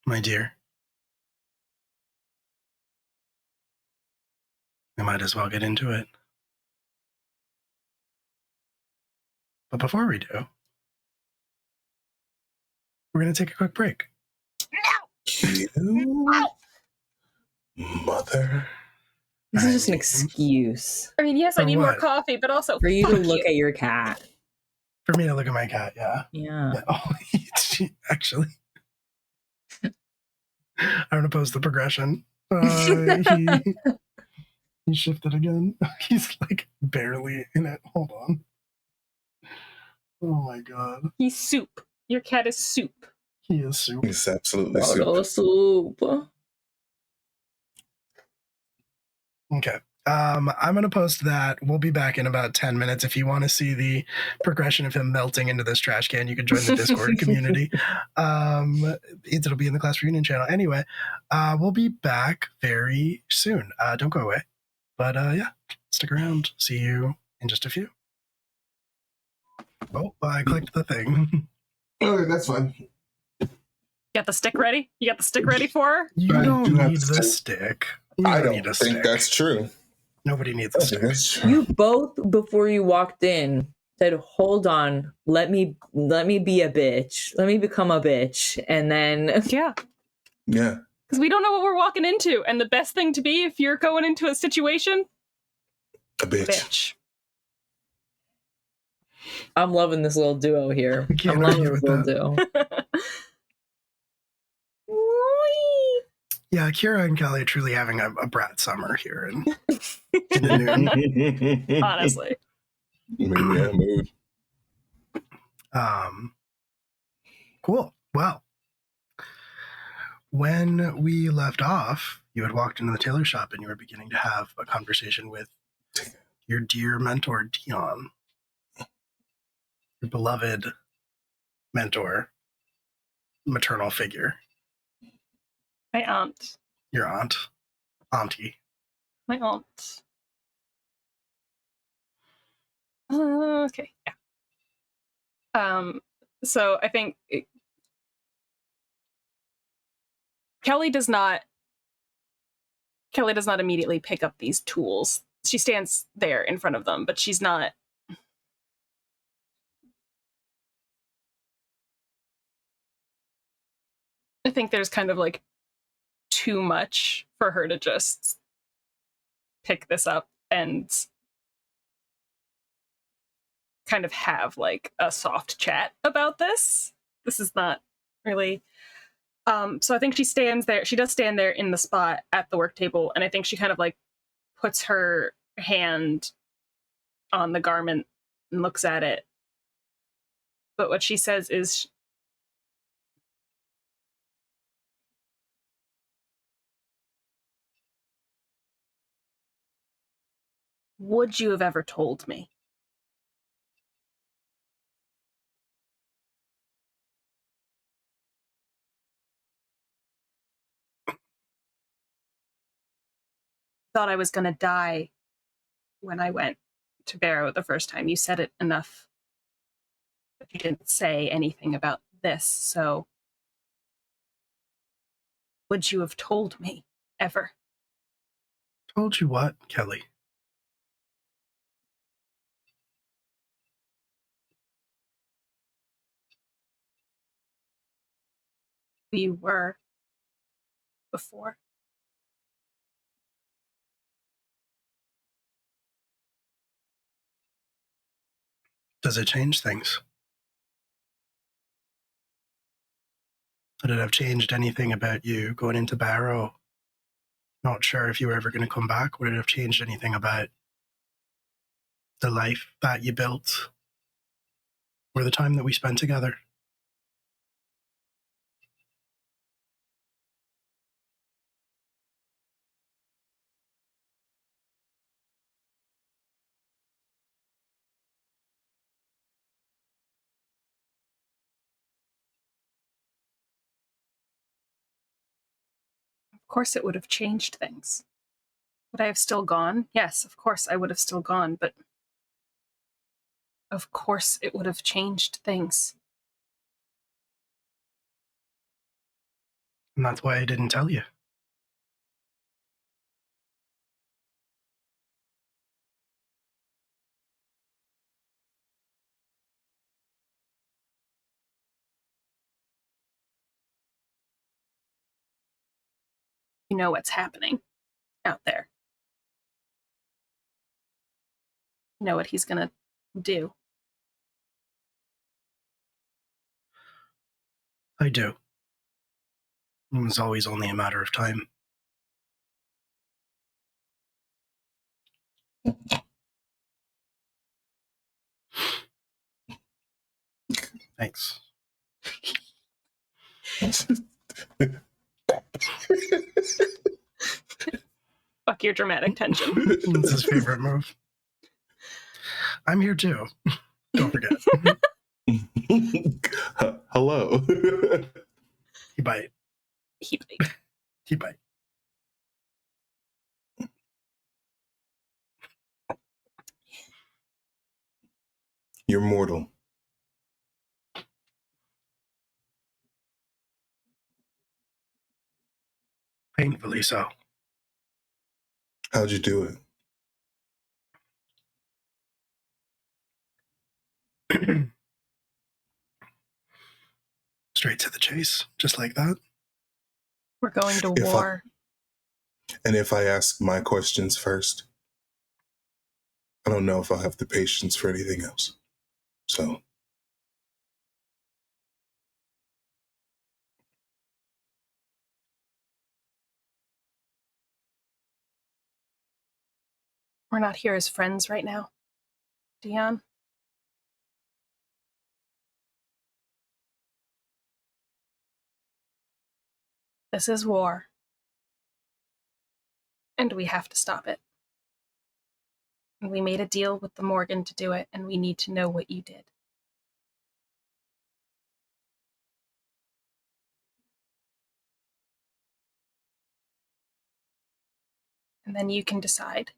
my dear, I might as well get into it. But before we do, we're going to take a quick break. You mother. This is just an I- excuse I mean, yes, I For need more what? coffee, but also for you to fuck look at your cat. For me to look at my cat, yeah. Yeah. Yeah. Oh, actually, I'm going to post the progression. He shifted again. He's like barely in it. Hold on. Oh my god. He's soup. Your cat is soup. He is soup. It's absolutely Photo soup. soup. Okay. I'm going to post that. We'll be back in about 10 minutes. If you want to see the progression of him melting into this trash can, you can join the Discord community. It'll be in the class reunion channel. Anyway, we'll be back very soon. Don't go away. But yeah, stick around. See you in just a few. Oh, I clicked the thing. Okay, that's fine. You got the stick ready? You got the stick ready for her? You I don't do have need the the stick. stick. You I need don't a think stick. that's true. Nobody needs I a think stick. that's true. You both, before you walked in, said, "Hold on, let me be a bitch. Let me become a bitch." And then Yeah. Yeah. Because we don't know what we're walking into. And the best thing to be if you're going into a situation, A bitch. bitch. I'm loving this little duo here. I can't I'm loving argue this with little that. duo. Yeah, Kira and Kelly are truly having a brat summer here in the noon. Honestly. Maybe I'm mood. Cool. Well, when we left off, you had walked into the tailor shop and you were beginning to have a conversation with your dear mentor, Dion, your beloved mentor, maternal figure, My aunt. your auntie. My aunt. Okay. Yeah. So I think Kelly does not immediately pick up these tools. She stands there in front of them, but she's not. I think there's kind of like too much for her to just pick this up and kind of have like a soft chat about this. This is not really. So I think she stands there. She does stand there in the spot at the work table, and I think she kind of like puts her hand on the garment and looks at it. But what she says is, "Would you have ever told me?" Thought I was going to die when I went to Barrow the first time. You said it enough, but you didn't say anything about this, so would you have told me ever? Told you what, Kelly? Who you were before? Does it change things? Would it have changed anything about you going into Barrow Not sure if you were ever going to come back. Would it have changed anything about the life that you built or the time that we spent together? Of course it would have changed things. Would I have still gone? Yes, of course I would have still gone, but of course it would have changed things. And that's why I didn't tell you. You know what's happening out there. You know what he's gonna do. I do. It was always only a matter of time. Thanks. Fuck your dramatic tension. It's his favorite move. I'm here too. Don't forget. Hello. He bite. He He bite. You're mortal. Painfully so. How'd you do it? Straight to the chase, just like that. We're going to If war. And if I ask my questions first, I don't know if I'll have the patience for anything else. So, We're not here as friends right now, Dion. This is war. And we have to stop it. And we made a deal with the Morgan to do it, and we need to know what you did. And then you can decide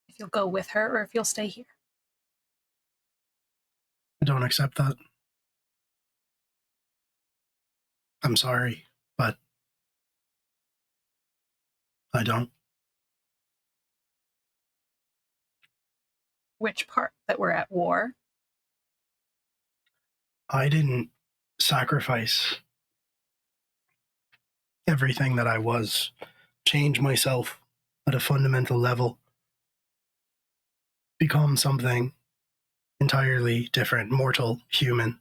if you'll go with her or if you'll stay here. I don't accept that. I'm sorry, but I don't. Which part? That we're at war? I didn't sacrifice everything that I was, change myself at a fundamental level, become something entirely different, mortal, human,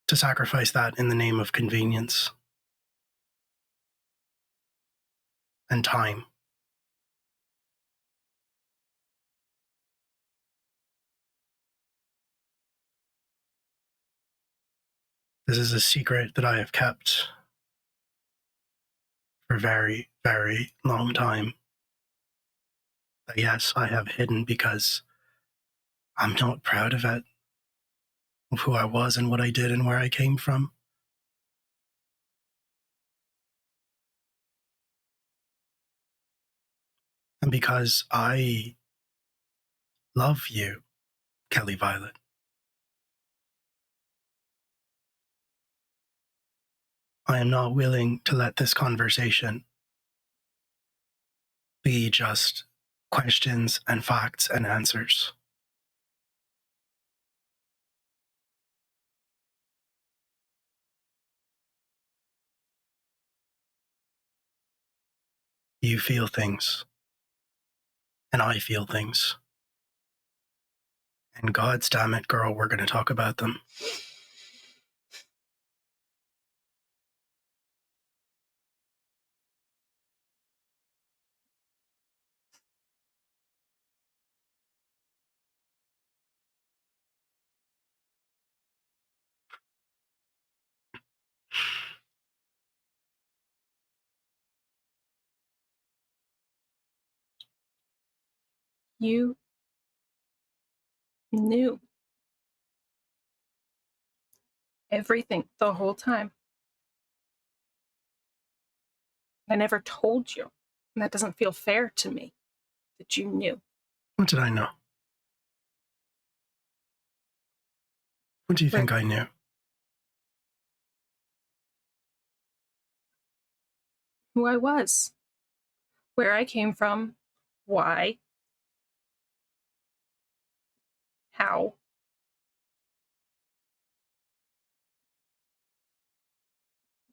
to sacrifice that in the name of convenience and time. This is a secret that I have kept for a very, very long time. That yes, I have hidden because I'm not proud of it, of who I was and what I did and where I came from. And because I love you, Kelly Violet. I am not willing to let this conversation be just questions and facts and answers. You feel things, and I feel things. And God's damn it, girl, we're going to talk about them. You knew everything the whole time. I never told you. And that doesn't feel fair to me that you knew. What did I know? What do you think I knew? Who I was, where I came from, why, how.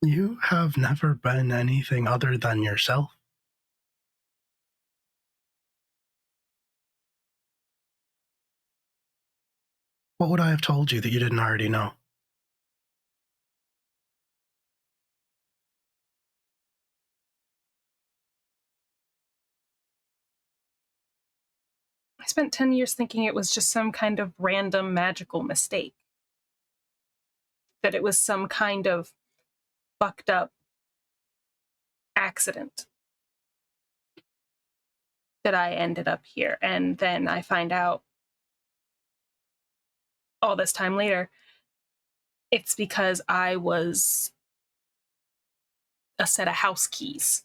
You have never been anything other than yourself. What would I have told you that you didn't already know? I spent 10 years thinking it was just some kind of random magical mistake. That it was some kind of fucked up accident. That I ended up here. And then I find out all this time later, it's because I was a set of house keys.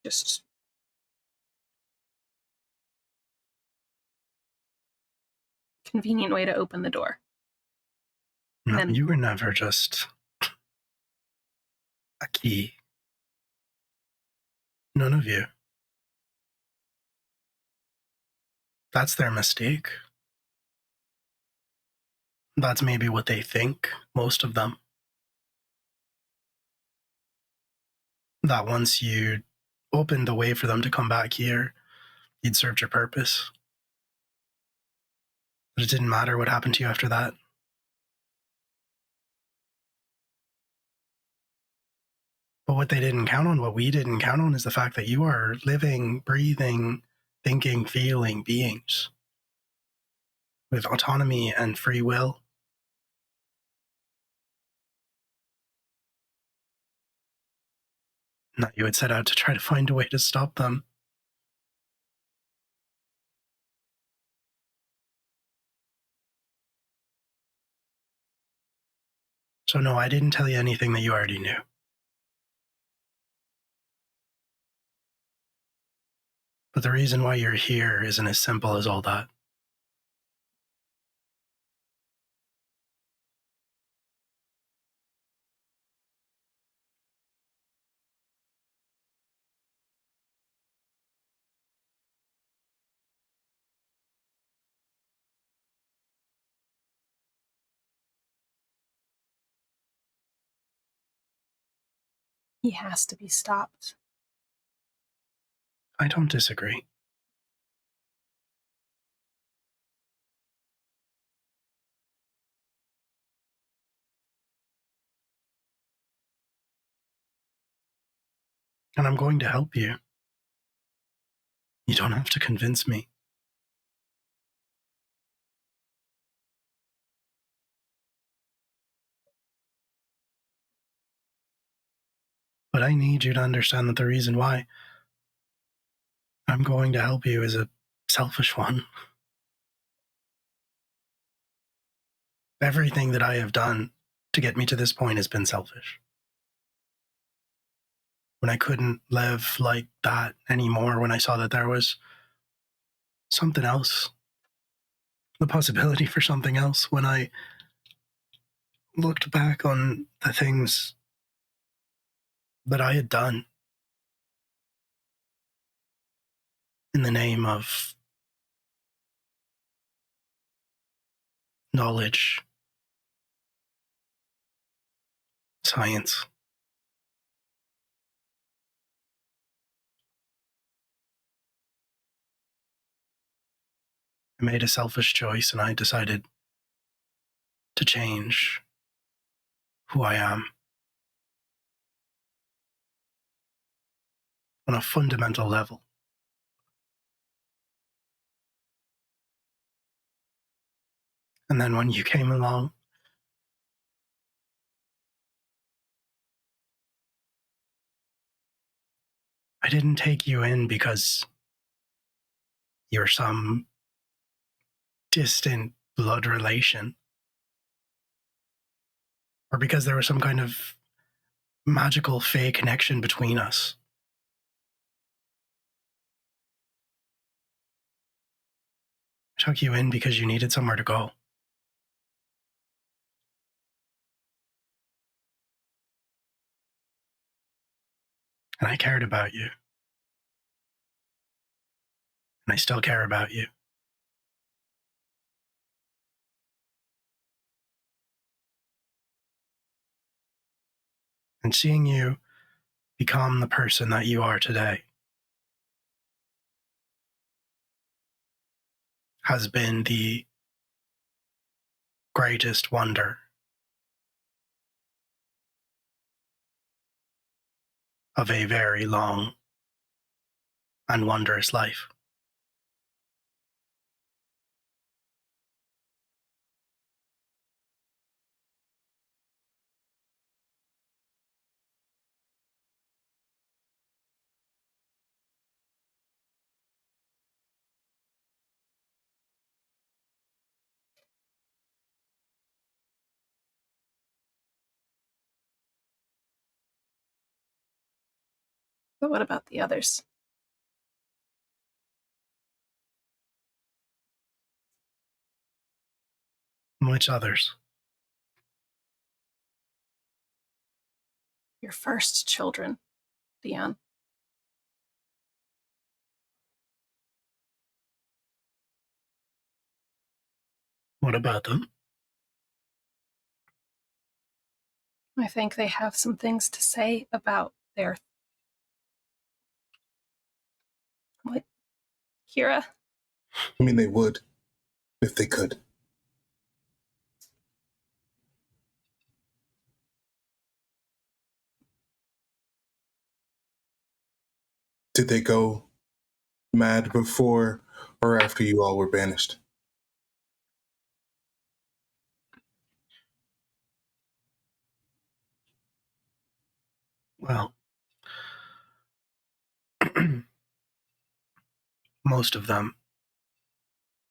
Just convenient way to open the door. No, Then- you were never just a key. None of you. That's their mistake. That's maybe what they think, most of them. That once you opened the way for them to come back here, you'd served your purpose. But it didn't matter what happened to you after that. But what they didn't count on, what we didn't count on, is the fact that you are living, breathing, thinking, feeling beings with autonomy and free will. Not you had set out to try to find a way to stop them. So no, I didn't tell you anything that you already knew. But the reason why you're here isn't as simple as all that. He has to be stopped. I don't disagree. And I'm going to help you. You don't have to convince me. But I need you to understand that the reason why I'm going to help you is a selfish one. Everything that I have done to get me to this point has been selfish. When I couldn't live like that anymore, when I saw that there was something else, the possibility for something else, when I looked back on the things that I had done in the name of knowledge, science, I made a selfish choice and I decided to change who I am on a fundamental level. And then when you came along, I didn't take you in because you're some distant blood relation, or because there was some kind of magical fey connection between us. I took you in because you needed somewhere to go. And I cared about you. And I still care about you. And seeing you become the person that you are today has been the greatest wonder of a very long and wondrous life. But what about the others? Which others? Your first children, Dion. What about them? I think they have some things to say about their... What? Kira? I mean, they would, if they could. Did they go mad before or after you all were banished? Well, most of them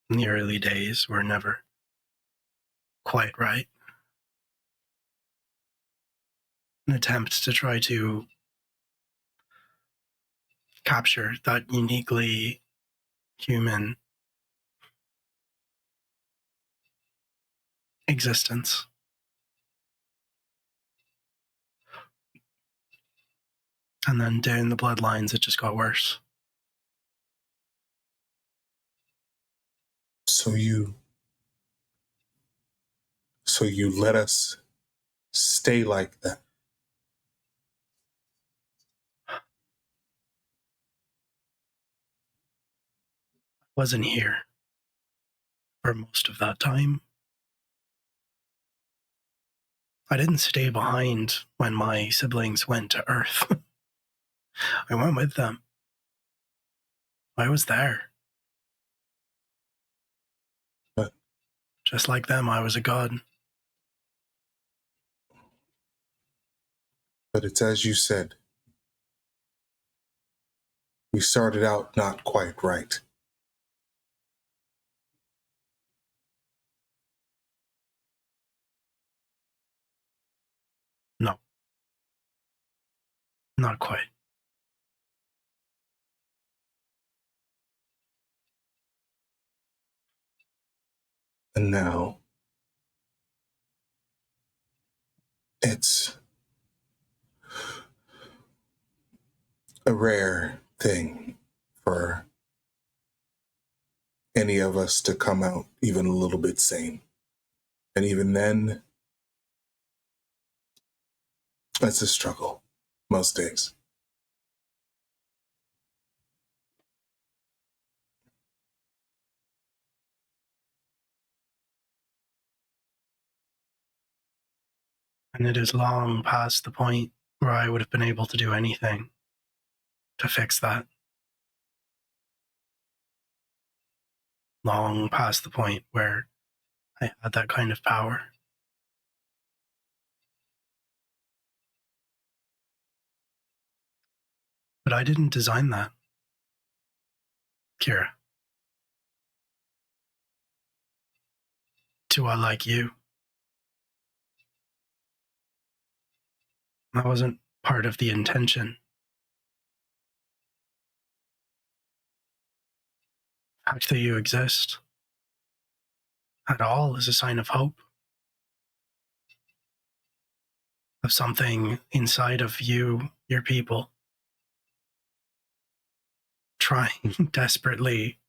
in the early days were never quite right. An attempt to try to capture that uniquely human existence. And then down the bloodlines, it just got worse. So you let us stay like that. Wasn't here for most of that time. I didn't stay behind when my siblings went to Earth. I went with them. I was there. But just like them, I was a god. But it's as you said. We started out not quite right. No. Not quite. And now it's a rare thing for any of us to come out even a little bit sane. And even then, it's a struggle most days. And it is long past the point where I would have been able to do anything to fix that. Long past the point where I had that kind of power. But I didn't design that, Kira. To a like you. That wasn't part of the intention. The fact that you exist at all is a sign of hope. Of something inside of you, your people, trying desperately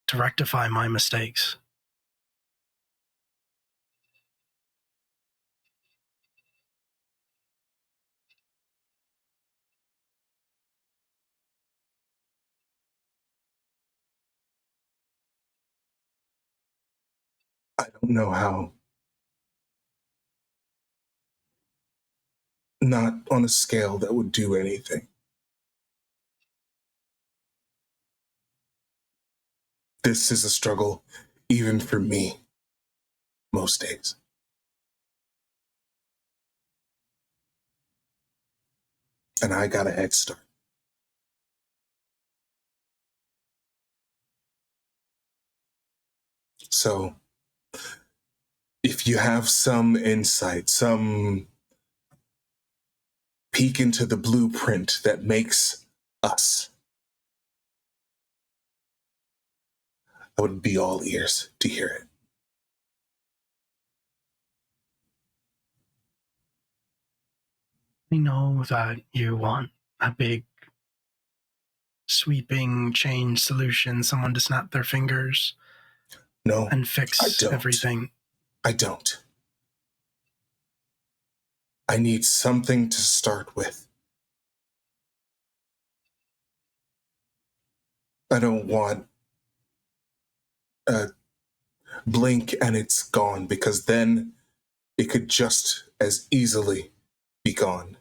to rectify my mistakes. I don't know how. Not on a scale that would do anything. This is a struggle, even for me, most days. And I got a head start. So, if you have some insight, some peek into the blueprint that makes us, I would be all ears to hear it. I know that you want a big, sweeping change solution, someone to snap their fingers No, and I fix don't. everything. I don't. I need something to start with. I don't want a blink and it's gone, because then it could just as easily be gone.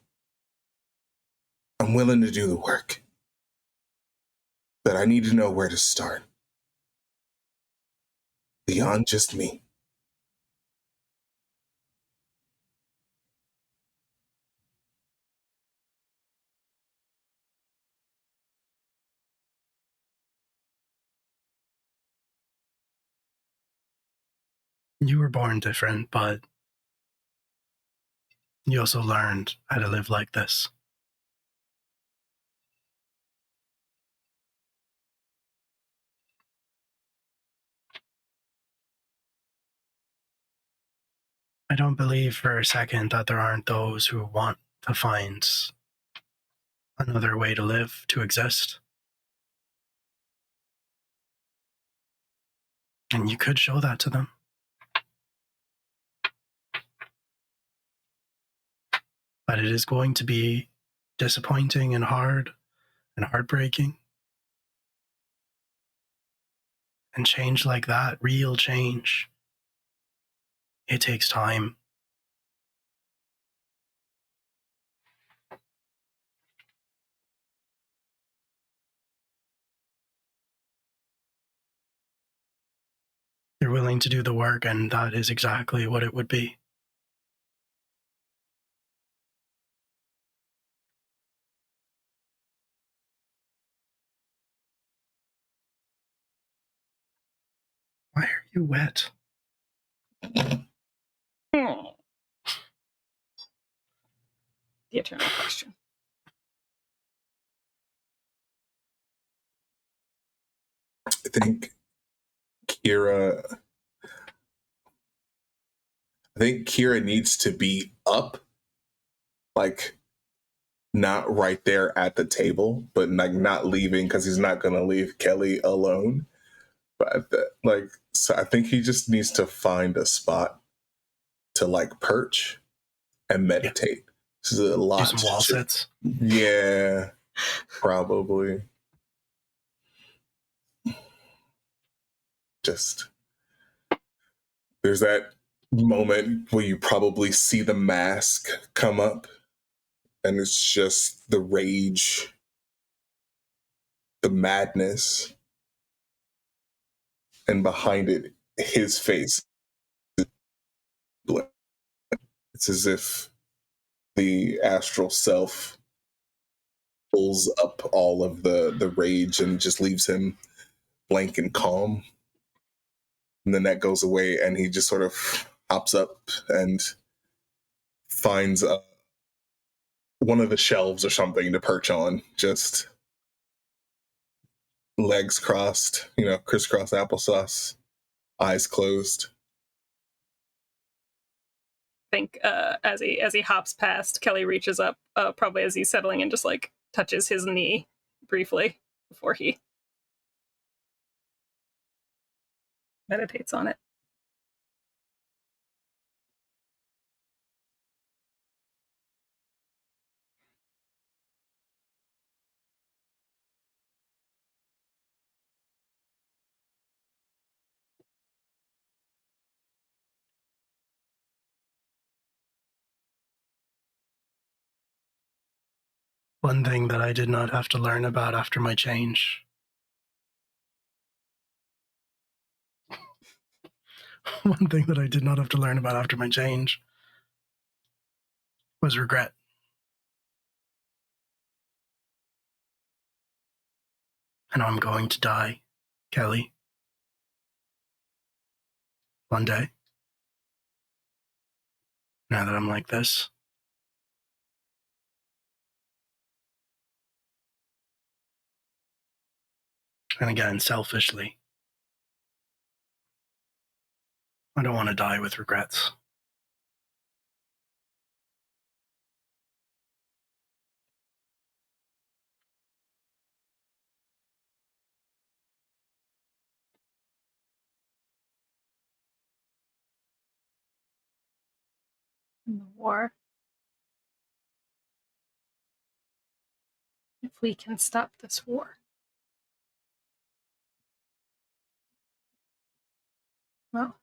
I'm willing to do the work, but I need to know where to start. Beyond just me. You were born different, but you also learned how to live like this. I don't believe for a second that there aren't those who want to find another way to live, to exist. And you could show that to them. But it is going to be disappointing and hard and heartbreaking. And change like that, real change, it takes time. You're willing to do the work, and that is exactly what it would be. Why are you wet? The eternal question. I think Kira. I think Kira needs to be up, like not right there at the table, but like not leaving, because he's not gonna leave Kelly alone. But so I think he just needs to find a spot to like perch and meditate. This is a lot. Do some wall sits. Yeah, probably. Just there's that moment where you probably see the mask come up, and it's just the rage, the madness, and behind it his face. It's as if the astral self pulls up all of the rage and just leaves him blank and calm. And then that goes away, and he just sort of hops up and finds one of the shelves or something to perch on, just legs crossed, crisscross applesauce, eyes closed. I think as he hops past, Kelly reaches up, probably as he's settling, and just like touches his knee briefly before he meditates on it. One thing that I did not have to learn about after my change. One thing that I did not have to learn about after my change was regret. And I'm going to die, Kelly. One day. Now that I'm like this. And again, selfishly, I don't want to die with regrets. In the war. If we can stop this war. Well,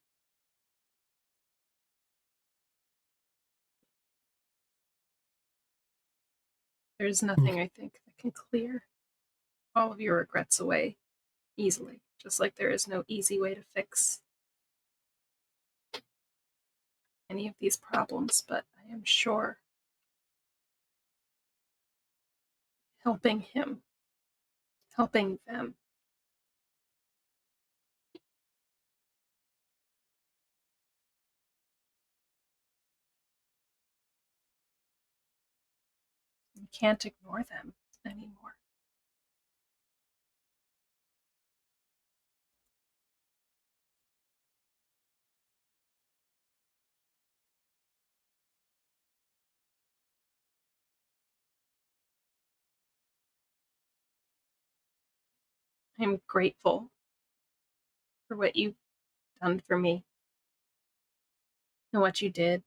there's nothing I think that can clear all of your regrets away easily, just like there is no easy way to fix any of these problems, but I am sure helping him, helping them, you can't ignore them anymore. I'm grateful for what you've done for me and what you did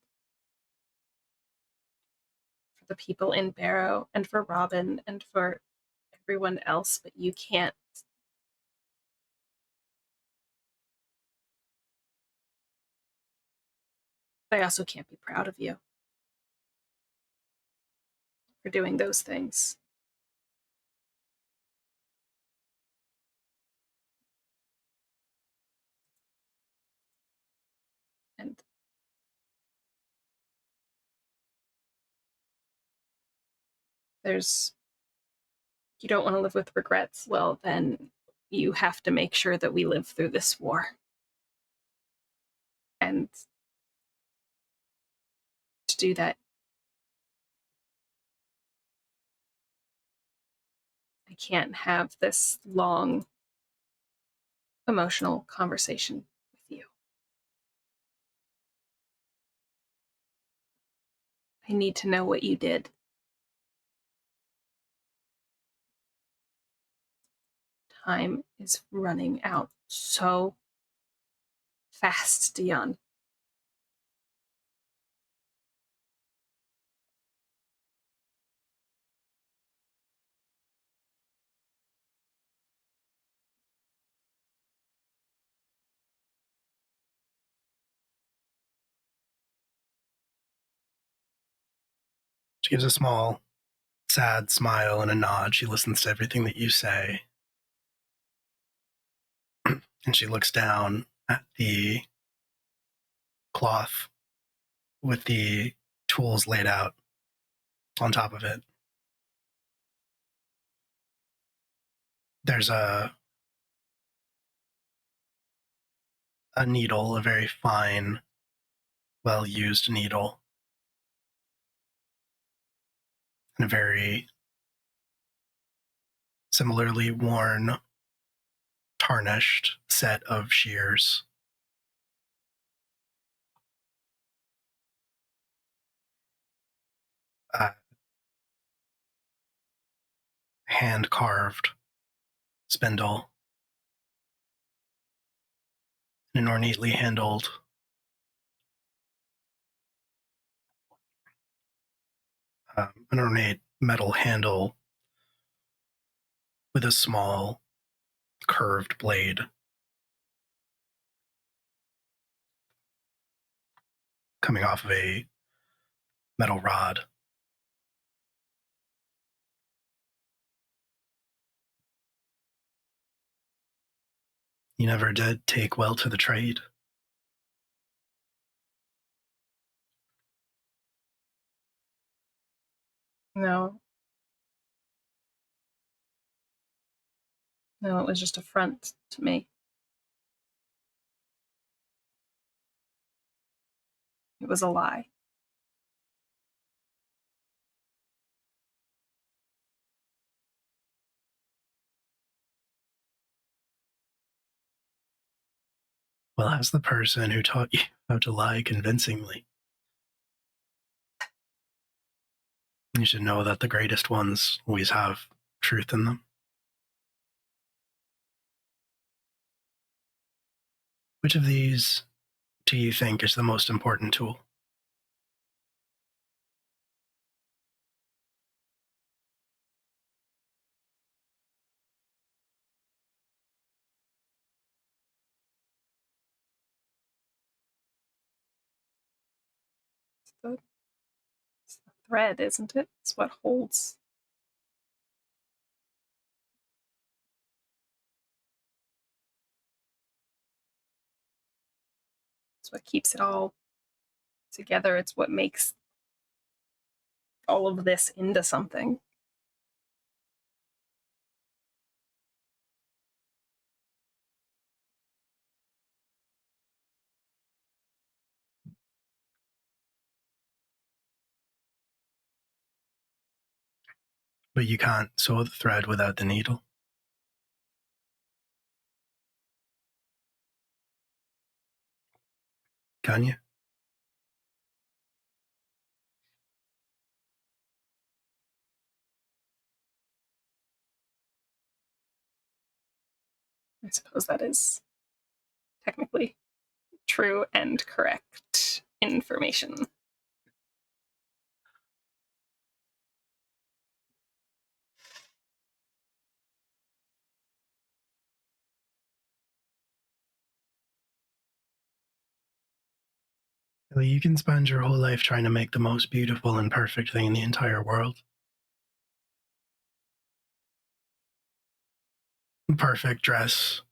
for the people in Barrow and for Robin and for everyone else, but you can't. I also can't be proud of you for doing those things. And you don't want to live with regrets, well, then you have to make sure that we live through this war. And to do that, I can't have this long emotional conversation with you. I need to know what you did. Time is running out so fast, Dion. She gives a small, sad smile and a nod. She listens to everything that you say. And she looks down at the cloth with the tools laid out on top of it. There's a needle, a very fine, well-used needle, and a very similarly worn, tarnished set of shears. Hand-carved spindle, and an ornately handled an ornate metal handle with a small curved blade. Coming off of a metal rod. You never did take well to the trade. No. No, it was just a front to me. It was a lie. Well, as the person who taught you how to lie convincingly, you should know that the greatest ones always have truth in them. Which of these do you think is the most important tool? It's the thread, isn't it? It's what holds. It's what keeps it all together. It's what makes all of this into something. But you can't sew the thread without the needle. Can you? I suppose that is technically true and correct information. You can spend your whole life trying to make the most beautiful and perfect thing in the entire world. Perfect dress,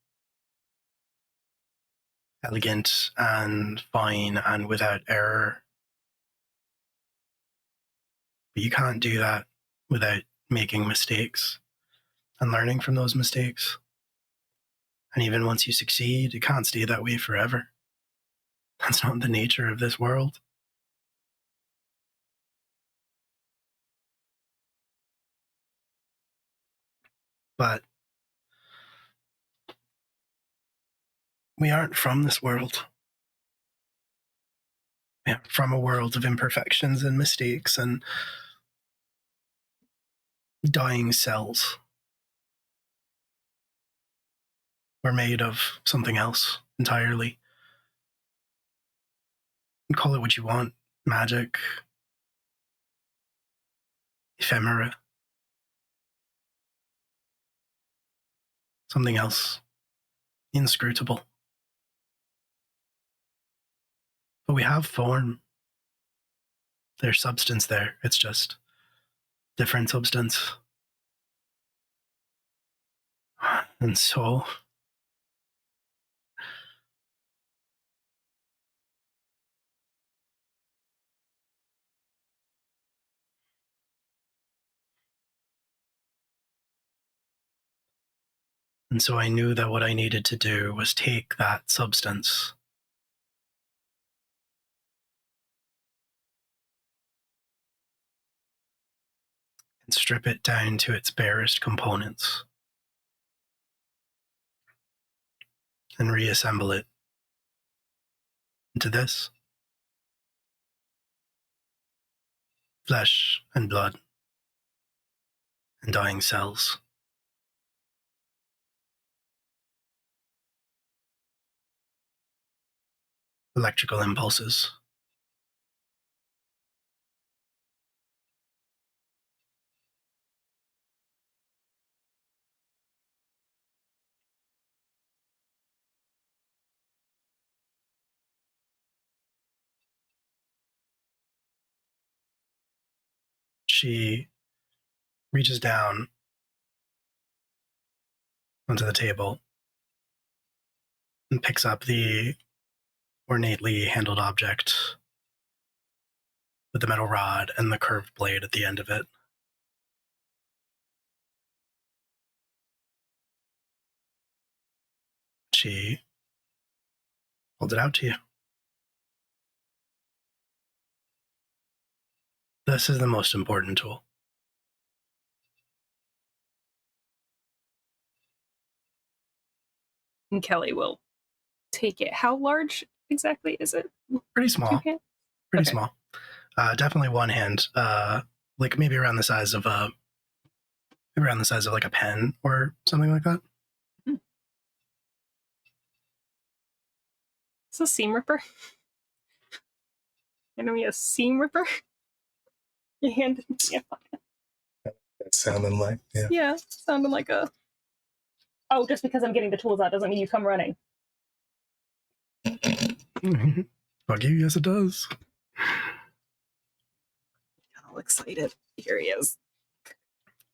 elegant and fine and without error. But you can't do that without making mistakes and learning from those mistakes. And even once you succeed, it can't stay that way forever. That's not the nature of this world. But we aren't from this world. We are from a world of imperfections and mistakes and dying cells. We're made of something else entirely. You call it what you want: magic, ephemera, something else, inscrutable. But we have form. There's substance there. It's just different substance. And so And so I knew that what I needed to do was take that substance and strip it down to its barest components and reassemble it into this flesh and blood and dying cells. Electrical impulses. She reaches down onto the table and picks up the ornately handled object with the metal rod and the curved blade at the end of it. She holds it out to you. This is the most important tool. And Kelly will take it. How large exactly is it? Pretty small. Two hands? Pretty Okay. small. Definitely one hand. Like maybe around the size of like a pen or something like that. Is this a seam ripper? Enemy a seam ripper? Your hand, yeah. That sounding like, yeah. Yeah, sounded like a. Oh, just because I'm getting the tools out doesn't mean you come running. Fuck you, yes it does. All excited. Here he is.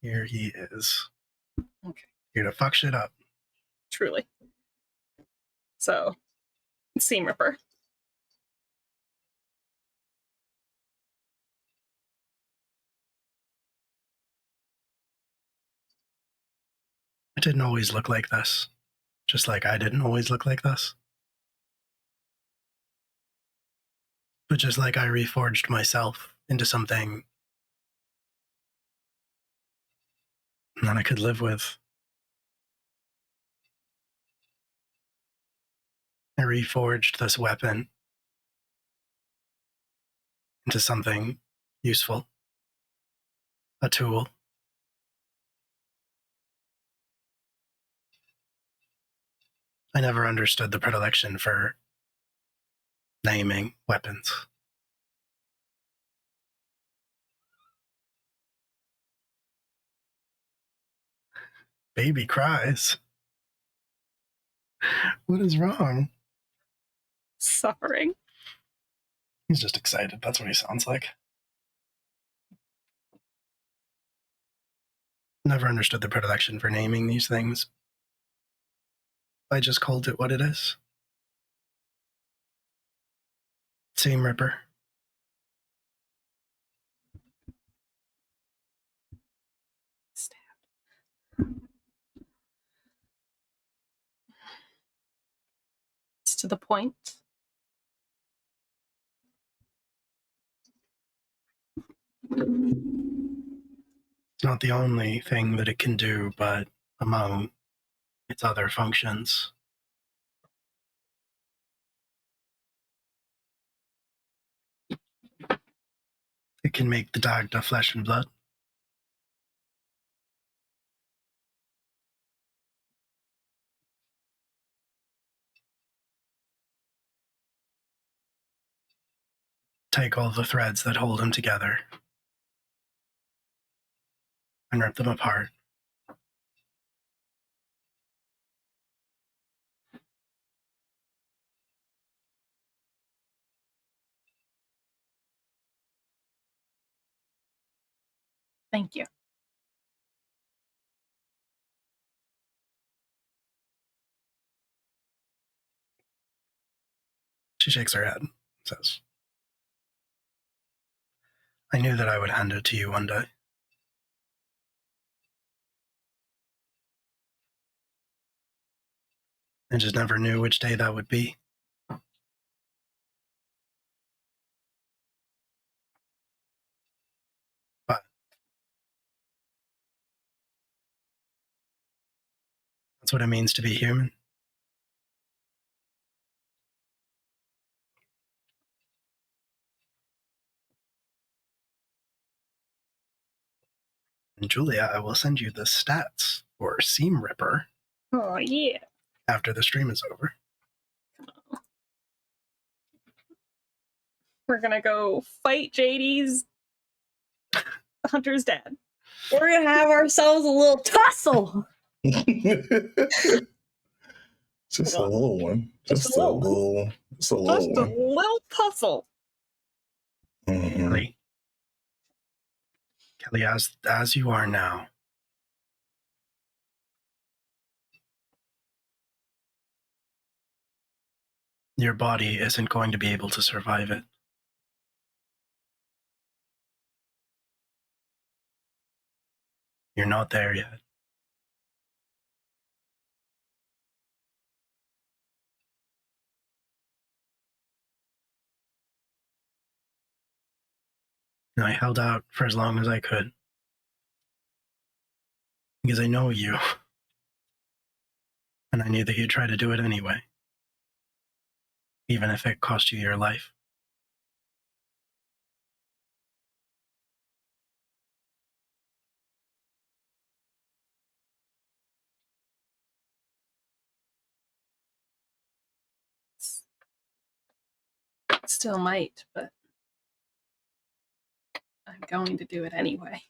Here he is. Okay. Here to fuck shit up. Truly. So, seam ripper. It didn't always look like this. Just like I didn't always look like this. But just like I reforged myself into something that I could live with. I reforged this weapon into something useful. A tool. I never understood the predilection for naming weapons. Baby cries. What is wrong? Suffering. He's just excited. That's what he sounds like. Never understood the predilection for naming these things. I just called it what it is. Seam ripper. Stabbed. It's to the point. It's not the only thing that it can do, but among its other functions. It can make the Dagda flesh and blood. Take all the threads that hold them together and rip them apart. Thank you. She shakes her head and says, I knew that I would hand it to you one day. I just never knew which day that would be. But that's what it means to be human. And Julia, I will send you the stats for Seam Ripper Oh, yeah. after the stream is over. We're gonna go fight JD's hunter's dad. We're gonna have ourselves a little tussle. Just a little one. Just a little. Just a little Just a one. little tussle. Mhm. Kelly, as you are now, your body isn't going to be able to survive it. You're not there yet. And I held out for as long as I could. Because I know you. And I knew that you'd try to do it anyway. Even if it cost you your life. Still might, but I'm going to do it anyway.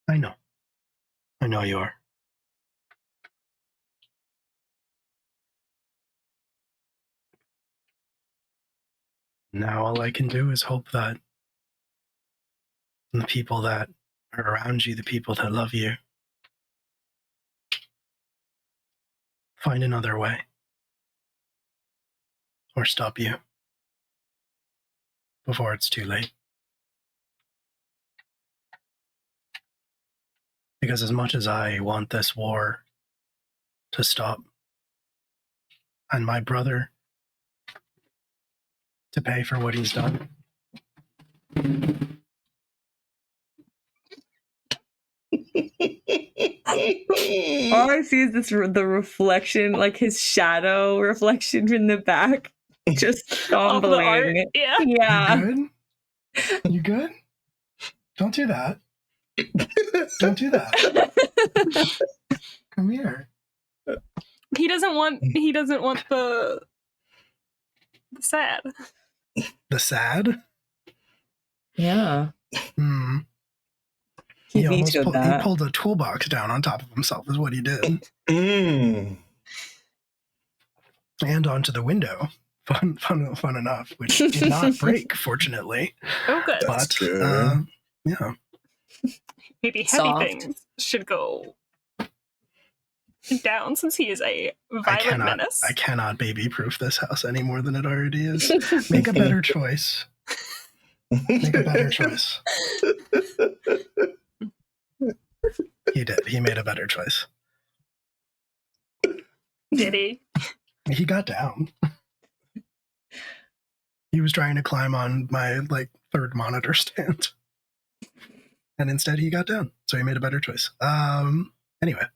I know. I know you are. Now all I can do is hope that the people that are around you, the people that love you, find another way. Or stop you. Before it's too late. Because as much as I want this war to stop, and my brother to pay for what he's done, All I see is the reflection, like his shadow reflection in the back, just Of the art? stumbling. Yeah. Yeah. You good? You good? Don't do that. Don't do that. Come here. He doesn't want the sad. The sad? Yeah. Hmm. He He almost vetoed that. he pulled a toolbox down on top of himself is what he did. Mm. And onto the window. Fun enough, which did not break, fortunately. Oh, good. That's But good. yeah. Maybe heavy Soft. things should go down since he is a violent menace. I cannot baby proof this house any more than it already is. Make a better choice. Make a better choice. He did. He made a better choice. Did he? He got down. He was trying to climb on my third monitor stand. And instead he got down. So he made a better choice. Anyway.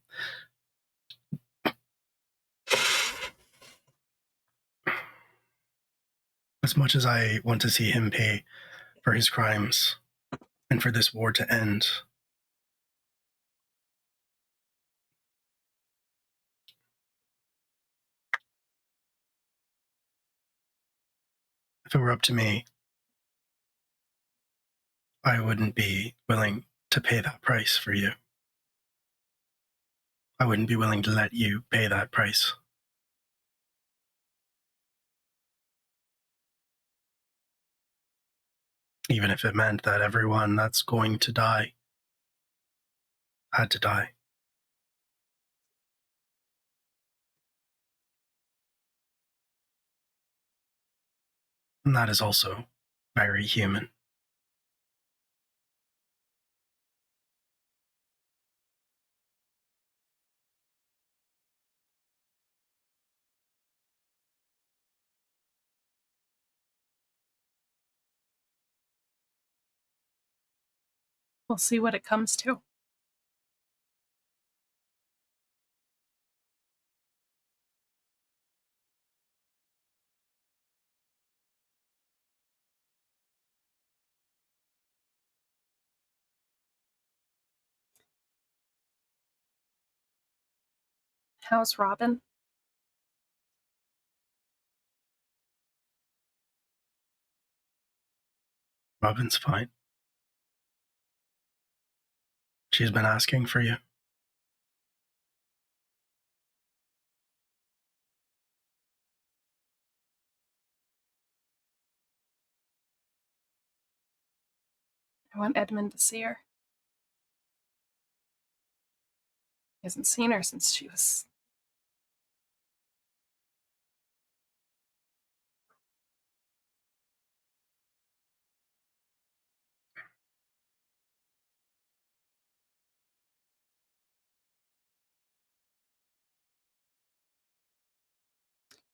As much as I want to see him pay for his crimes and for this war to end, if it were up to me, I wouldn't be willing to pay that price for you. I wouldn't be willing to let you pay that price. Even if it meant that everyone that's going to die had to die. And that is also very human. We'll see what it comes to. How's Robin? Robin's fine. She's been asking for you. I want Edmund to see her. He hasn't seen her since she was...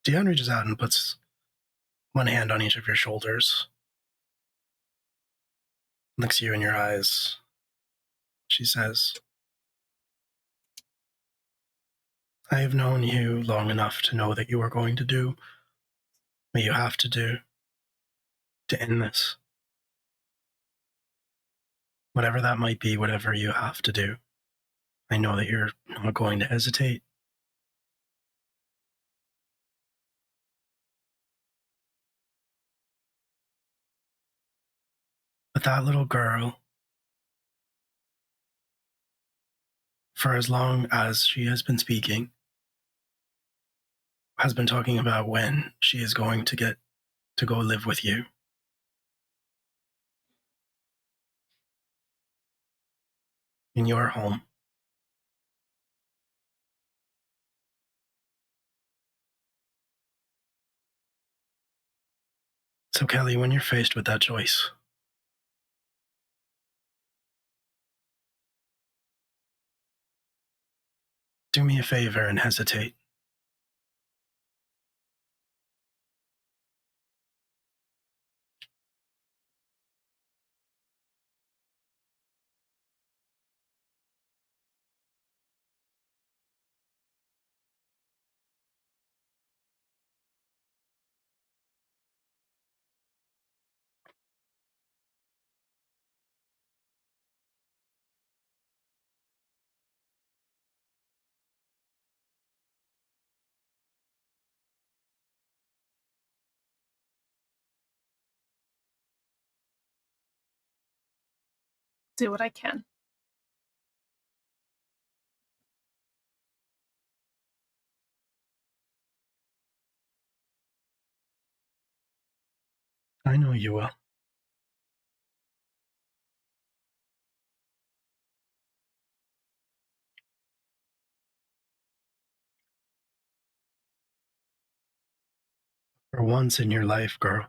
Dion reaches out and puts one hand on each of your shoulders. Looks you in your eyes. She says, I have known you long enough to know that you are going to do what you have to do to end this. Whatever that might be, whatever you have to do. I know that you're not going to hesitate. But that little girl, for as long as she has been speaking, has been talking about when she is going to get to go live with you. In your home. So, Kelly, when you're faced with that choice, do me a favor and hesitate. Do what I can. I know you will. For once in your life, girl,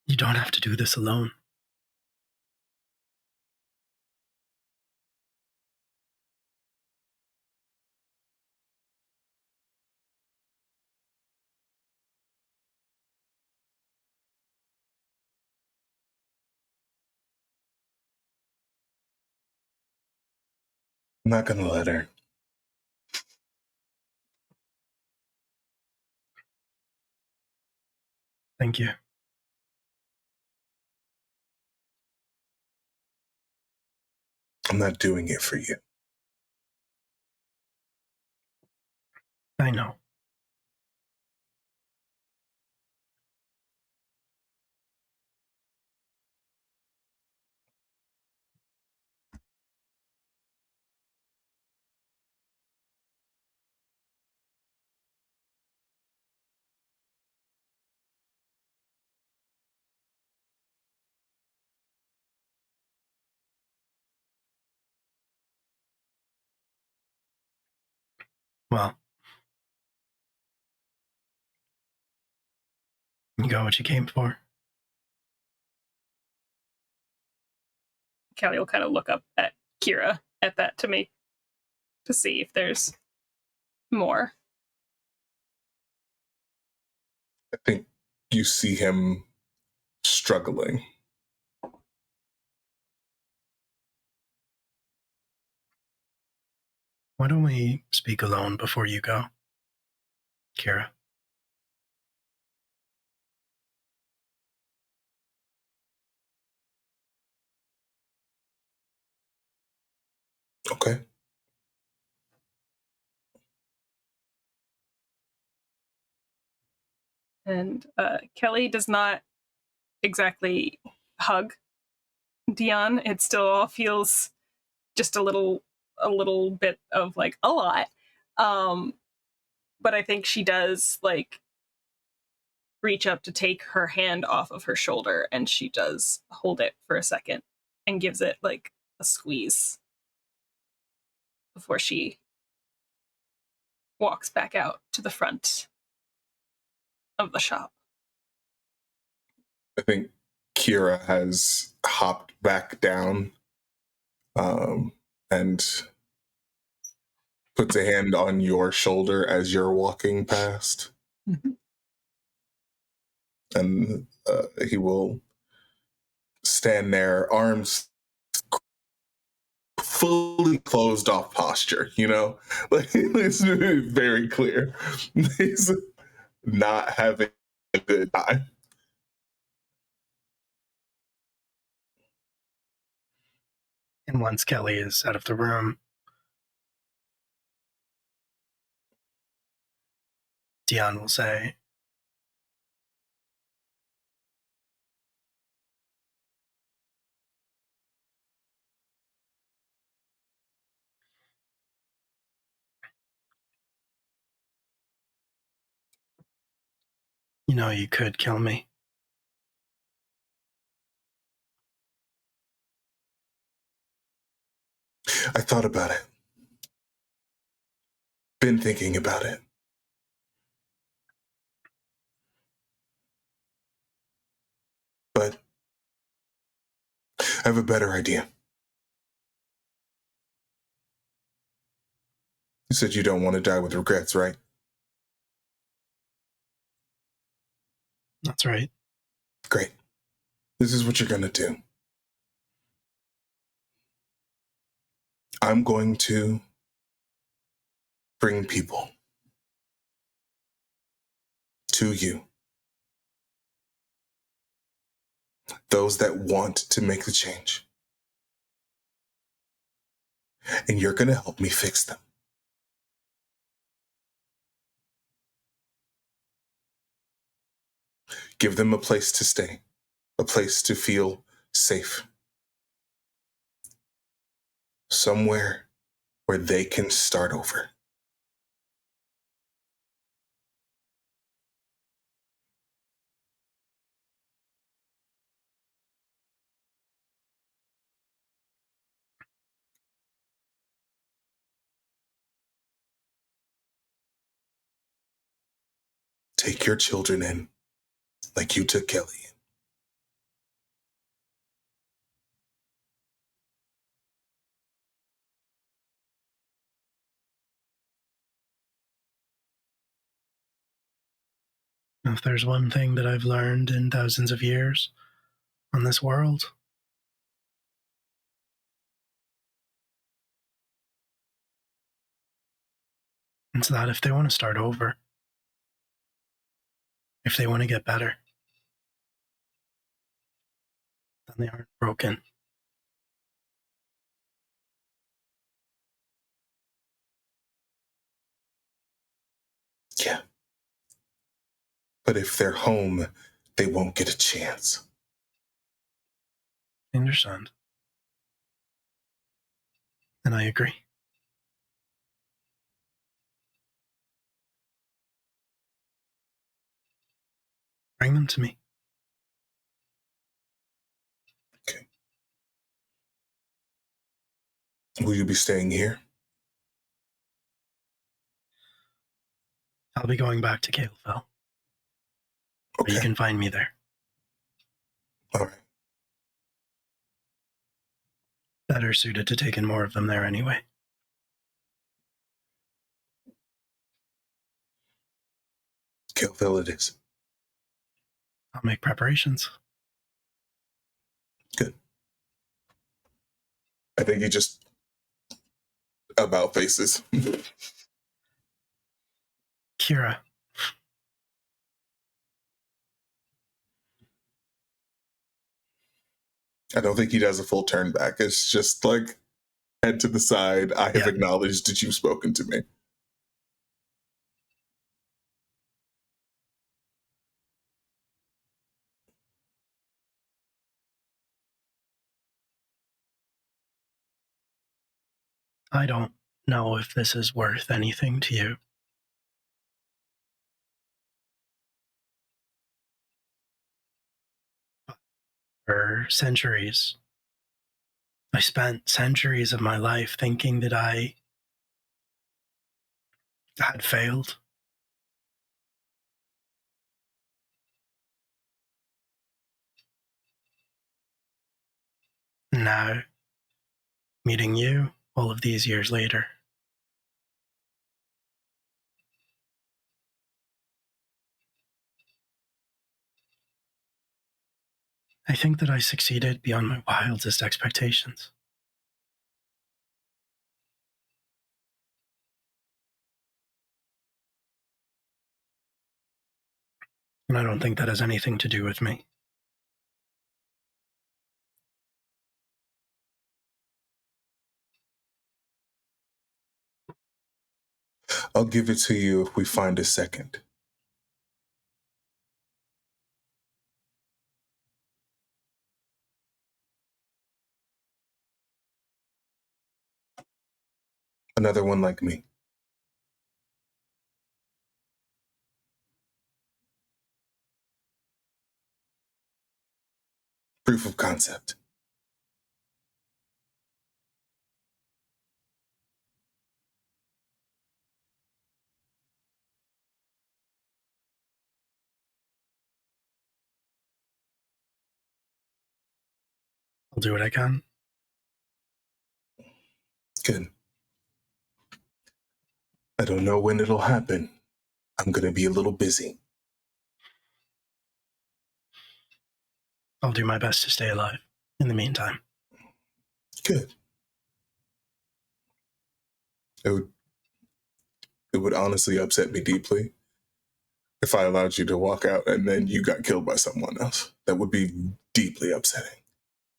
you don't have to do this alone. I'm not gonna let her. Thank you. I'm not doing it for you. I know. Well, You got what you came for. Kelly will kind of look up at Kira at that to see if there's more. I think you see him struggling. Why don't we speak alone before you go, Kira? Okay. And Kelly does not exactly hug Dion. It still all feels just a little bit of like a lot. But I think she does like reach up to take her hand off of her shoulder, and she does hold it for a second and gives it like a squeeze before she walks back out to the front of the shop. I think Kira has hopped back down and puts a hand on your shoulder as you're walking past. Mm-hmm. And he will stand there, arms fully closed off posture, you know? Like, it's very clear. He's not having a good time. And once Kelly is out of the room, Dion will say, you know, you could kill me. I thought about it. Been thinking about it. But I have a better idea. You said you don't want to die with regrets, right? That's right. Great. This is what you're going to do. I'm going to bring people to you. Those that want to make the change. And you're going to help me fix them. Give them a place to stay, a place to feel safe. Somewhere where they can start over. Take your children in like you took Kelly in. If there's one thing that I've learned in thousands of years on this world, it's that if they want to start over, if they want to get better, then they aren't broken. Yeah. But if they're home, they won't get a chance. I understand. And I agree. Bring them to me. Okay. Will you be staying here? I'll be going back to Caleville. But you Okay. can find me there. All right. Better suited to taking more of them there anyway. Killville it is. I'll make preparations. Good. I think he just about faces. Kira, I don't think he does a full turn back. It's just like head to the side. I have Yeah. acknowledged that you've spoken to me. I don't know if this is worth anything to you. For centuries, I spent centuries of my life thinking that I had failed. Now, meeting you all of these years later, I think that I succeeded beyond my wildest expectations. And I don't think that has anything to do with me. I'll give it to you if we find a second. Another one like me. Proof of concept. I'll do what I can. Good. I don't know when it'll happen. I'm going to be a little busy. I'll do my best to stay alive in the meantime. Good. It would honestly upset me deeply if I allowed you to walk out and then you got killed by someone else. That would be deeply upsetting.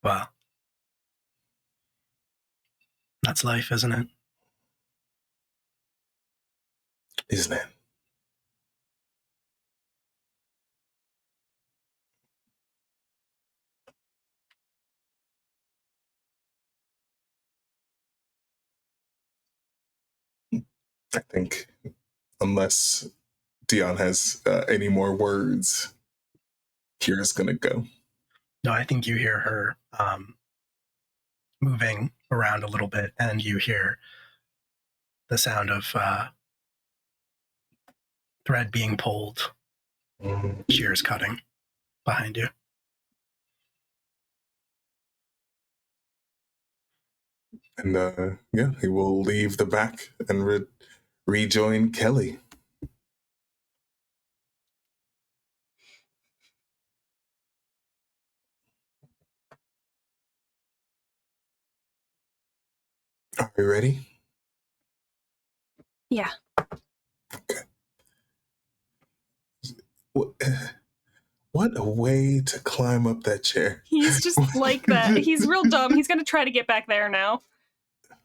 Well, that's life, isn't it? Isn't it? I think unless Dion has any more words, Kira's gonna go. No, I think you hear her moving around a little bit, and you hear the sound of thread being pulled, shears cutting behind you. And yeah, he will leave the back and rejoin Kelly. Are you ready? Yeah. Okay. What a way to climb up that chair. He's just like that. He's real dumb. He's gonna try to get back there now.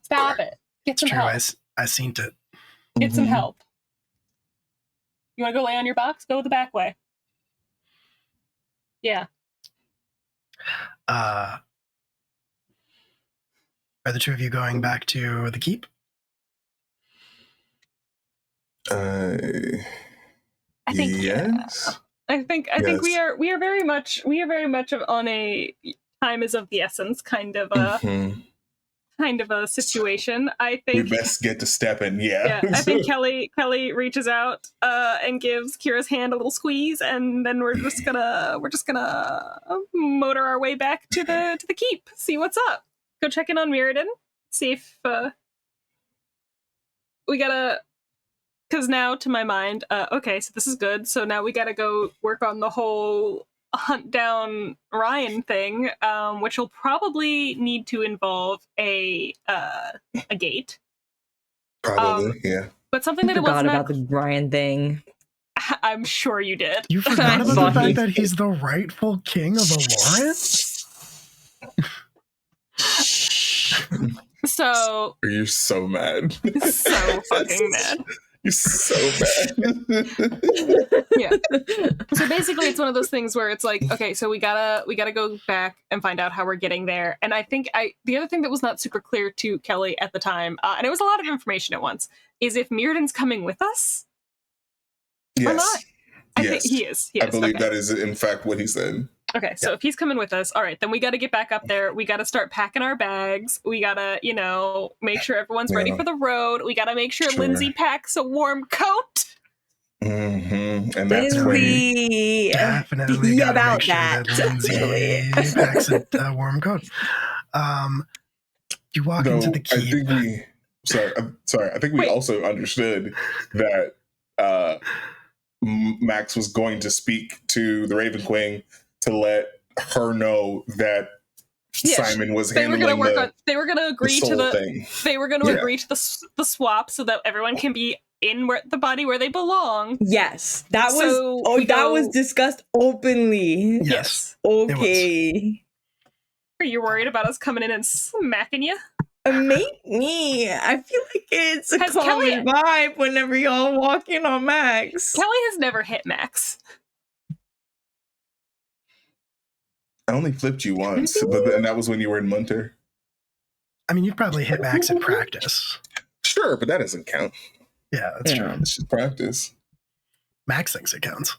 Stop it. Get It's some true, help. I seen it. Get some help. You want to go lay on your box? Go the back way. Yeah. Are the two of you going back to the keep? I think yes. I think we are very much on a time is of the essence kind of kind of a situation. I We think best get to stepping. Yeah. I think Kelly reaches out and gives Kira's hand a little squeeze, and then we're just gonna motor our way back to the keep, see what's up. Go check in on Mirrodin, see if we gotta. Because now, to my mind, okay, so this is good. So now we gotta go work on the whole hunt down Ryan thing, which will probably need to involve a gate. Probably, yeah. But something I that forgot wasn't about the Brian thing. I'm sure you did. You forgot about the Fucking- fact that he's the rightful king of Aloran? So You're so mad. so fucking mad. You're so mad. Yeah. So basically it's one of those things where it's like, okay, so we gotta go back and find out how we're getting there. And I think the other thing that was not super clear to Kelly at the time, and it was a lot of information at once, is if Mirrodin's coming with us or not. Yes. I Yes. think he is. I believe okay. that is, in fact, what he said. Okay, so if he's coming with us, all right, then we got to get back up there. We got to start packing our bags. We got to, make sure everyone's ready Yeah. for the road. We got to make sure Sure. Lindsay packs a warm coat. Mm-hmm. And that's when Lindsay. Definitely Yeah, gotta about make sure that. that Lindsay packs a warm coat. You walk into the I keep. think we. Sorry. I think we Wait. also understood that Max was going to speak to the Raven Queen to let her know that Yeah, Simon was They were handling going to work on. They were going to the agree to soul the. thing. They were going to Yeah. agree to the swap so that everyone can be in the body where they belong. Yes, that was So we that go- was discussed openly. Yes. Okay. Are you worried about us coming in and smacking you? Me. I feel like it's a Has common vibe whenever y'all walk in on Max. Kelly has never hit Max. I only flipped you once, and that was when you were in Munter. I mean, you've probably hit Max in practice. Sure, but that doesn't count. Yeah, that's true. It's just practice. Max thinks it counts.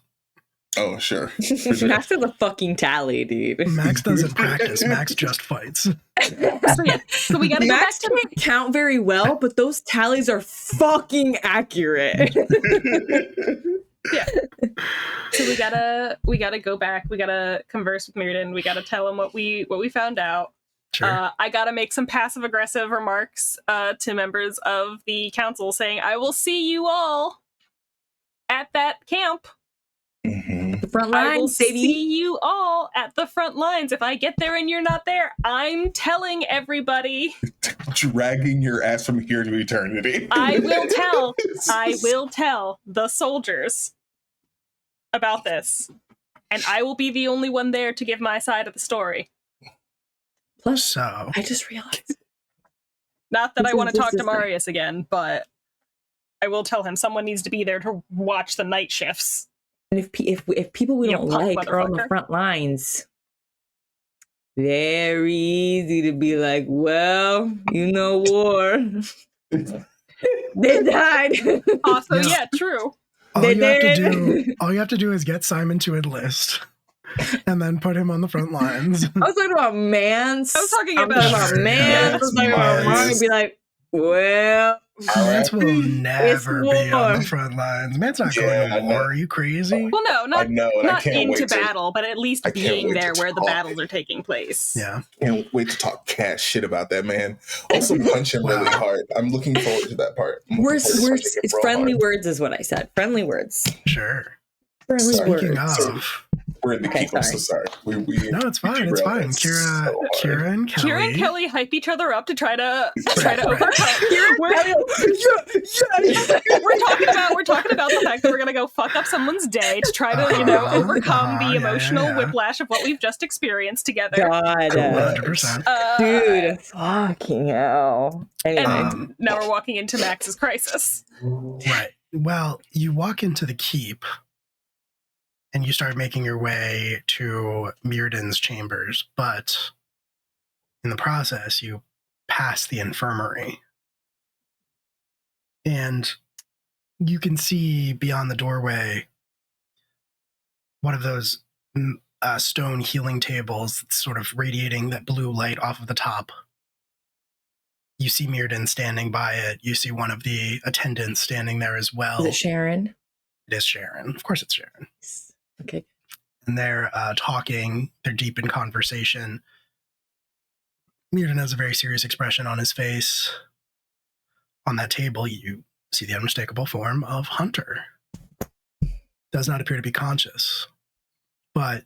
Oh, sure. For sure. Max is a fucking tally, dude. Max doesn't practice. Max just fights. So we got to go back Max to can't count very well, but those tallies are fucking accurate. Yeah. So we gotta go back. We gotta converse with Mirrodin. We gotta tell him what we found out. Sure. I gotta make some passive aggressive remarks to members of the council, saying, "I will see you all at that camp. Mhm. The front I will lines, baby. see you all at the front lines. If I get there and you're not there, I'm telling everybody. Dragging your ass from here to eternity. I will tell the soldiers about this, and I will be the only one there to give my side of the story. Plus, So, I just realized. Not that I want to This talk to is- Marius again, but I will tell him someone needs to be there to watch the night shifts. And if people we You don't punk like are on the motherfucker. front lines, very easy to be like, well, war. They died. Also, Yeah. yeah, true. all They you have to did. do, all you have to do is get Simon to enlist, and then put him on the front lines. I was talking about Mance. I was talking I'm about- talking about Mance. I was talking about Mance. Mom and be like, well, Mance will never be on war. the front lines. Mance's not Yeah, going I to know. war. Are you crazy? Well, no, I not know, and I not can't into wait to battle, but at least I can't being wait there to where the talk. battles are taking place. Yeah. Can't wait to talk cash shit about that man. Also punch him really hard. I'm looking forward to that part. I'm looking we're, forward to punching him it's real friendly hard. words is what I said. Friendly words. Sure. Friendly Speaking words. of, We're in the Okay, keep. I'm so sorry. sorry. We no, it's fine. It's fine. derailed Kira, so hard. Kira and Kelly. Kira and Kelly hype each other up to try to Right. overcome. We're talking about the fact that we're gonna go fuck up someone's day to try to overcome the yeah, emotional yeah. whiplash of what we've just experienced together. God. 100%. Dude, fucking hell. Anyway. And now we're walking into Max's crisis. Right. Well, you walk into the keep and you start making your way to Mirrodin's chambers, but in the process, you pass the infirmary. And you can see beyond the doorway one of those stone healing tables that's sort of radiating that blue light off of the top. You see Mirrodin standing by it. You see one of the attendants standing there as well. Is it Sharon? It is Sharon. Of course it's Sharon. Okay. And they're talking. They're deep in conversation. Mirrodin has a very serious expression on his face. On that table, you see the unmistakable form of Hunter. Does not appear to be conscious, but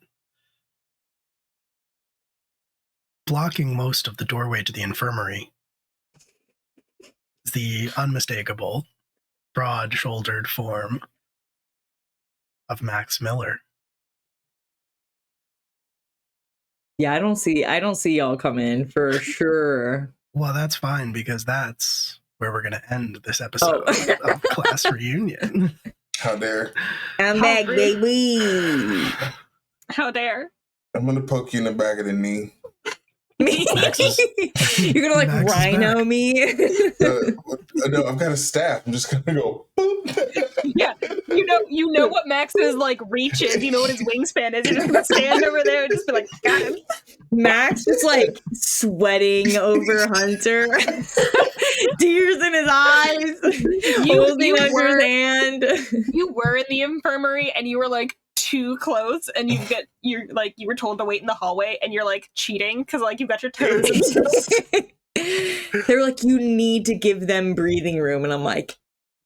blocking most of the doorway to the infirmary is the unmistakable, broad-shouldered form of Max Miller. Yeah, I don't see y'all come in for sure. Well, that's fine because that's where we're going to end this episode of Class Reunion. How dare. I'm How back, rude. baby. How dare? I'm going to poke you in the back of the knee. Max is- You're gonna like Max is rhino back. me. No, I've got a staff. I'm just going to go, boop. Yeah, you know what Max's like reach is. You know what his wingspan is. You're just gonna stand over there and just be like, got him. Max just like sweating over Hunter, tears in his eyes, holding you Hunter's were- hand. You were in the infirmary and you were like too close, and you were told to wait in the hallway, and you're like cheating because like you've got your toes and stuff. They were like, you need to give them breathing room, and I'm like,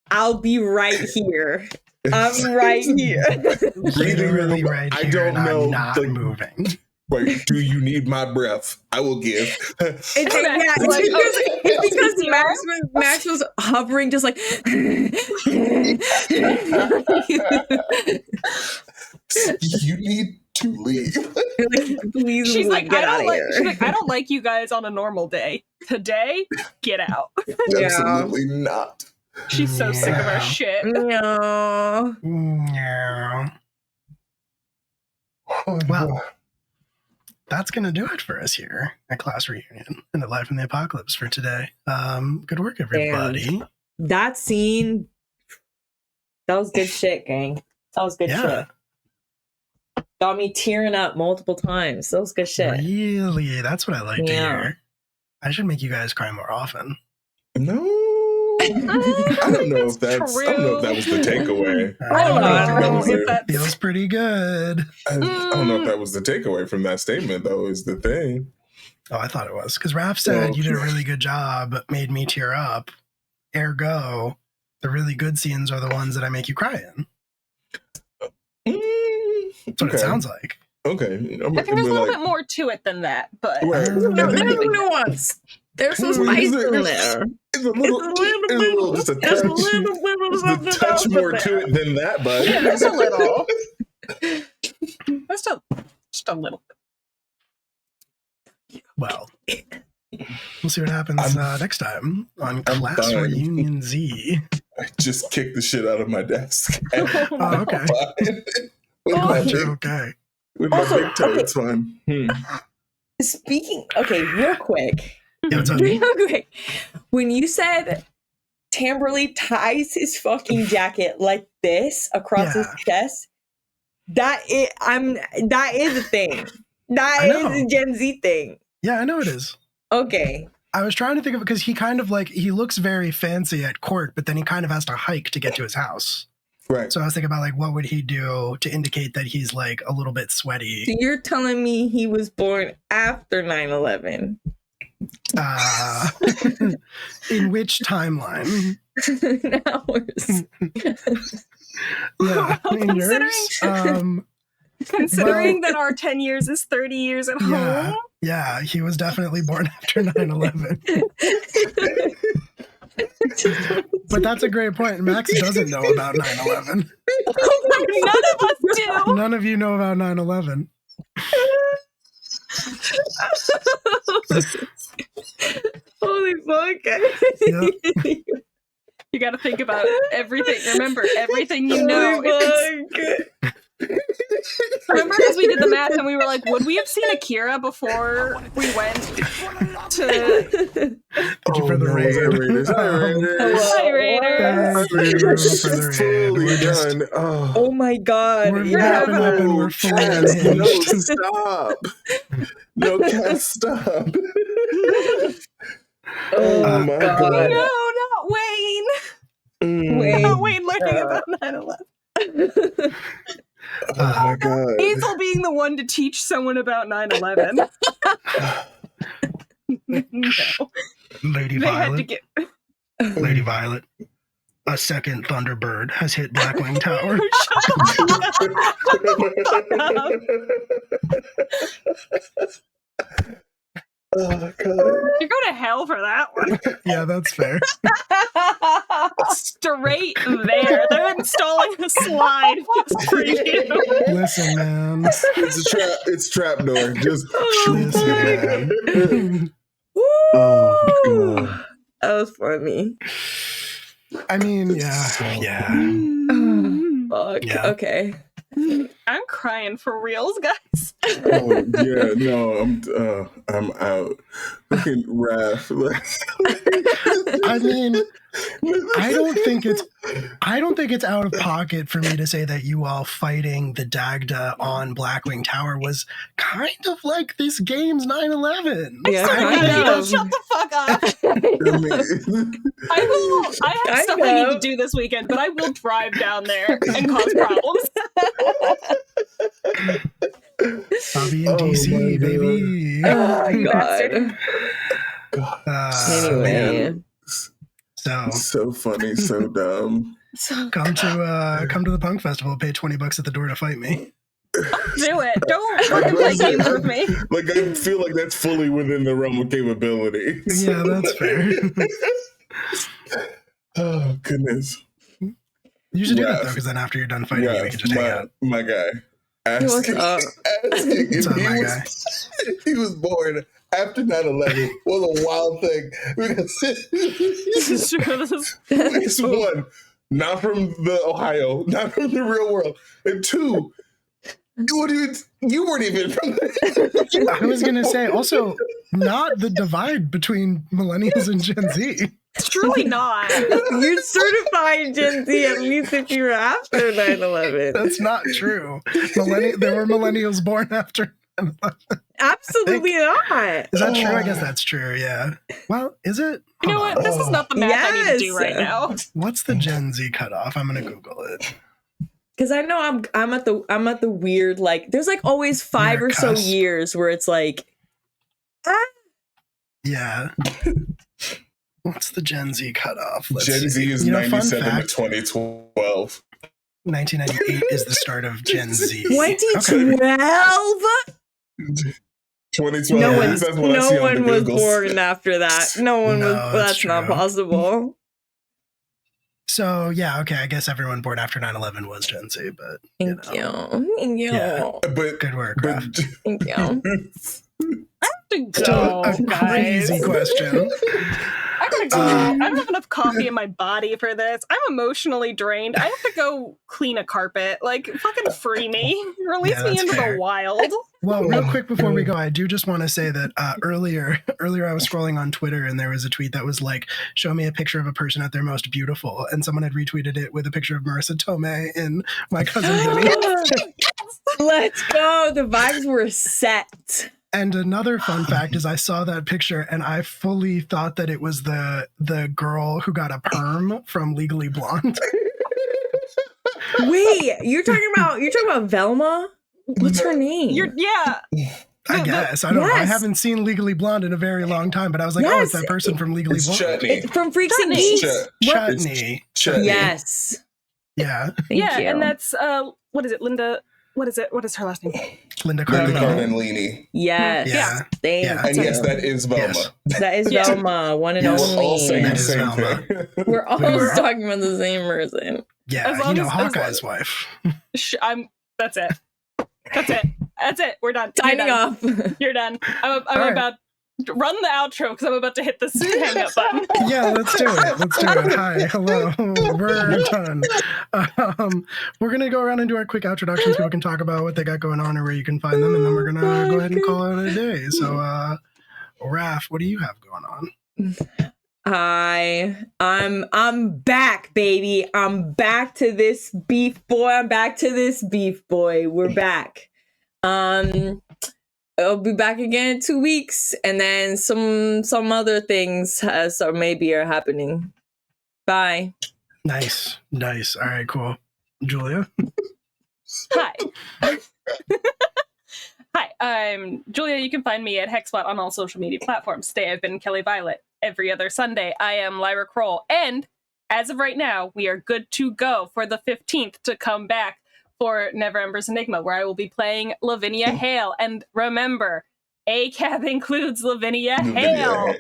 I'll be right here. I'm right here. Breathing Literally room, right I here, don't and know. I'm not the- moving. Like, do you need my breath? I will give. It's because Max was hovering, just like. You need to leave. Like, please, She's like, get out of she's here. like, I don't like you guys on a normal day. Today, get out. Yeah. Absolutely not. She's so sick of our Yeah. shit. No. Yeah. Well, that's going to do it for us here at Class Reunion and at Life in the Apocalypse for today. Good work, everybody. That scene, that was good shit, gang. That was good Yeah. shit. Got me tearing up multiple times. That was good shit. Really? That's what I like to Yeah. hear. I should make you guys cry more often. No. I don't know if that was the takeaway. I don't know Feels- if that's Feels pretty good. I don't know if that was the takeaway from that statement, though, is the thing. Oh, I thought it was. Because Raph said Oh. you did a really good job, made me tear up. Ergo, the really good scenes are the ones that I make you cry in. That's what it sounds like. Okay. I think there's a little bit more to it than that, but Right. There's a nuance. There's some Well, spice is it- in there. It's a little, just a touch. There's a little bit of Just something a touch else in more there. to it than that, bud. yeah, just a little. Just a little. Well, we'll see what happens next time on I'm Class fine. Reunion Z. I just kicked the shit out of my desk. Oh, okay. With my Glad you're big, okay. with my Also, big toe, okay. it's fine. Speaking, okay, real quick. Yeah, what's up? Real quick. When you said Tamberly ties his fucking jacket like this across his chest, that is a thing. That I is know. a Gen Z thing. Yeah, I know it is. Okay. I was trying to think of it because he kind of like, he looks very fancy at court, but then he kind of has to hike to get to his house. Right. So I was thinking about like, what would he do to indicate that he's like a little bit sweaty? So you're telling me he was born after 9/11? In which timeline? Ours. Yeah, Well, in yours? Considering Well- that our 10 years is 30 years at Yeah. home. Yeah, he was definitely born after 9/11. But that's a great point. Max doesn't know about 9/11. None of us do. None of you know about 9/11. Holy fuck. Yep. You got to think about everything. Remember, everything you know. Holy fuck. Remember, as we did the math and we were like, would we have seen Akira before we went to... Thank you for the raid. Raiders. Hi, Raiders. Hi, Raiders. Thank you for the raid. Fully We're just done. Oh. Oh my god. We're Yeah. wrapping up and we're fully Cass, no, unhinged. stop. No, Cass, stop. Oh my God. God. No, not Wayne. Wayne. Not Wayne learning Uh. about 9/11. Oh my God. Hazel being the one to teach someone about 9/11. No. Lady They had to Violet. get. Lady Violet. A second Thunderbird has hit Blackwing Tower. Shut the fuck up. Oh my God. You go to hell for that one. Yeah, that's fair. Straight there. They're installing a slide just for you. Listen, man. It's a trap. It's trapdoor. Just. Listen, man. Oh Woo! God. That was funny. I mean, yeah. Fuck. Yeah. Okay. I'm crying for reals, guys. Oh yeah. No, I'm out. Fucking Raph. I mean, I don't think it's out of pocket for me to say that you all fighting the Dagda on Blackwing Tower was kind of like this game's 9/11. Yeah, Sorry, kind Maddie, of. shut the fuck up. I have Kind stuff I need to of. do this weekend, but I will drive down there and cause problems. I'll be in Oh, DC, my God. baby. Oh my Bastard. God. Man. Anyway. So So funny, so dumb. come to the punk festival, pay $20 at the door to fight me. Do it. Don't fucking play games with me. Like I feel like that's fully within the realm of capability. Yeah, that's fair. Oh goodness. You should do that Raph. though, because then after you're done fighting me, we can just hang out. My guy. What's up? Asking What's if up, my guy? he was born after 9/11 was a wild thing. Because This is true. This is it's one, not from the Ohio, not from the real world. And two, you weren't even from I was gonna say also not the divide between millennials and Gen Z. truly not. You're certified Gen Z at least if you're after 9/11. That's not true. There were millennials born after 9/11. Absolutely not. Is that true? I guess that's true. Yeah. Well, is it? You know Hold what? on. This is not the math I need to do Yes. right now. What's the Gen Z cutoff? I'm gonna Google it. Because I know I'm at the weird, like, there's like always 5 You're or so cusp. years where it's like, Yeah. What's the Gen Z cutoff? Let's Gen see. Z is You know, fun 97 to fact, 2012. 1998 is the start of Gen Z. 2012? 2012. No Yeah. one, That's what I see no on the one was Googles. born after that. No one was. No, That's that's not true. possible. So yeah, okay. I guess everyone born after 9/11 was Gen Z, but Thank you. Thank you. Yeah. But good work, but Raph. Thank you. To Still go, a crazy guys. question. I gotta go. I don't have enough coffee in my body for this. I'm emotionally drained. I have to go clean a carpet. Like, fucking free me. Release Yeah, me that's into fair. the wild. Well, real quick before we go, I do just want to say that earlier I was scrolling on Twitter and there was a tweet that was like, "Show me a picture of a person at their most beautiful," and someone had retweeted it with a picture of Marissa Tomei and my cousin Vinny. Let's go. The vibes were set. And another fun fact is I saw that picture and I fully thought that it was the girl who got a perm from Legally Blonde. Wait, you're talking about Velma? What's her name? I guess. I don't know. I Yes. haven't seen Legally Blonde in a very long time, but I was like, oh, it's Yes. that person from Legally it's Blonde. chutney. It's from Freaks and Chutney. Geeks. Chutney. Chutney. Yes. Yeah. Thank yeah, you. and that's what is it, Linda? What is it? What is her last name? Linda Linda Cardellini. Cardellini. Yes. Yeah. Thank Yeah. And you. yes, that is Velma. Yes. That is Yeah. Velma, one and We're all saying That the is same Velma. thing. We're all We're- talking about the same person. Yeah, As you long know, as- as Hawkeye's long- wife. That's it. That's it. That's it. We're done. You're Signing done. off. You're done. I'm All right. about to run the outro because I'm about to hit the hang up button. Yeah, let's do it. Let's do it. Hi, hello, we're done. We're gonna go around and do our quick introductions. People can talk about what they got going on or where you can find them, and then we're gonna go ahead and call it a day. So, Raph, what do you have going on? Hi, I'm back, baby. I'm back to this beef boy. We're back. I'll be back again in 2 weeks, and then some other things so maybe are happening. Bye. Nice. All right, cool. Julia. Hi. Hi, I'm Julia. You can find me at Hexbot on all social media platforms. Today I've been Kelly Violet. Every other Sunday, I am Lyra Kroll. And as of right now, we are good to go for the 15th to come back for Never Ember's Enigma, where I will be playing Lavinia Hale. And remember, ACAB includes Lavinia Hale.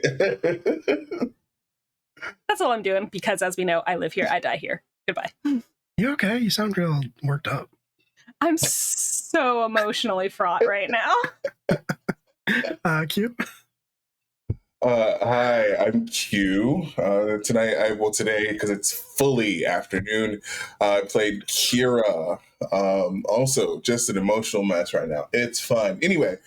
That's all I'm doing, because as we know, I live here, I die here. Goodbye. You okay? You sound real worked up. I'm so emotionally fraught right now. Q. Hi, I'm Q. Today, because it's fully afternoon, I played Kira. Also, just an emotional mess right now. It's fun. Anyway,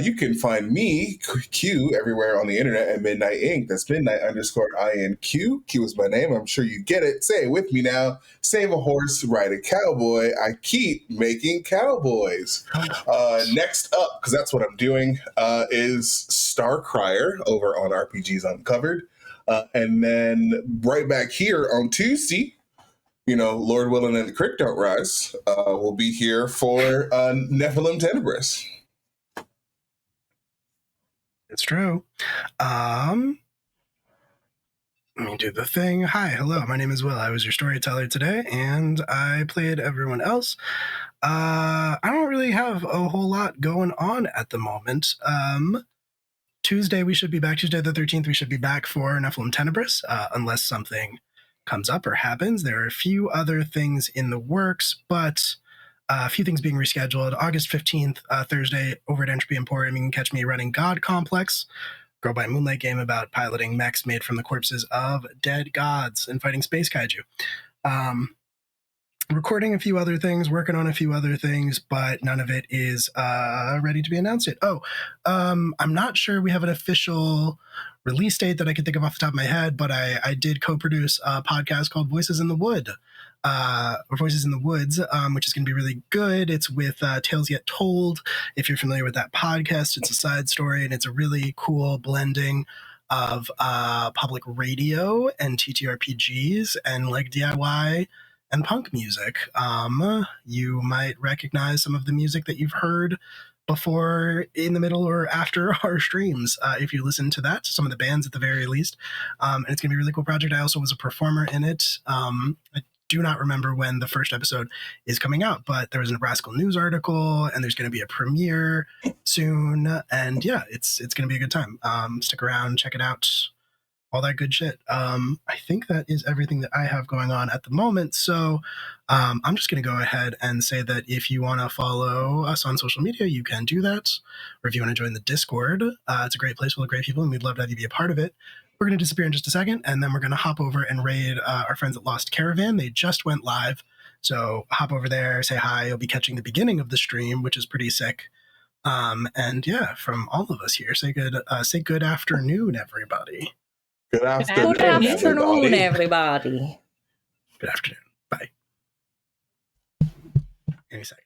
you can find me, Q, everywhere on the internet at Midnight Inc. That's midnight_INQ. Q is my name. I'm sure you get it. Say it with me now. Save a horse, ride a cowboy. I keep making cowboys. Next up, because that's what I'm doing, is Star Crier over on RPGs Uncovered. And then right back here on Tuesday, Lord willing and the creek don't rise, we'll be here for Nephilim Tenebris. It's true. Let me do the thing. Hi, hello, my name is Will. I was your storyteller today, and I played everyone else. I don't really have a whole lot going on at the moment. Tuesday we should be back. Tuesday the 13th we should be back for Nephilim Tenebris, unless something comes up or happens. There are a few other things in the works, but a few things being rescheduled. August 15th, Thursday, over at Entropy Emporium, you can catch me running God Complex, Girl by Moonlight game about piloting mechs made from the corpses of dead gods and fighting space kaiju. Recording a few other things, working on a few other things, but none of it is ready to be announced yet. I'm not sure we have an official release date that I can think of off the top of my head, but I did co-produce a podcast called Voices in the Woods, which is going to be really good. It's with Tales Yet Told. If you're familiar with that podcast, it's a side story, and it's a really cool blending of public radio and TTRPGs and like DIY and punk music. You might recognize some of the music that you've heard before, in the middle, or after our streams, if you listen to that, some of the bands at the very least. And it's going to be a really cool project. I also was a performer in it. I do not remember when the first episode is coming out, but there was a Nebraska News article, and there's going to be a premiere soon. And yeah, it's going to be a good time. Stick around, check it out. All that good shit. I think that is everything that I have going on at the moment. So I'm just going to go ahead and say that if you want to follow us on social media, you can do that. Or if you want to join the Discord, it's a great place full of great people, and we'd love to have you be a part of it. We're going to disappear in just a second, and then we're going to hop over and raid our friends at Lost Caravan. They just went live. So hop over there, say hi. You'll be catching the beginning of the stream, which is pretty sick. And yeah, from all of us here, say good afternoon, everybody. Good afternoon, Good afternoon, everybody. everybody. Good afternoon. Bye. Any second.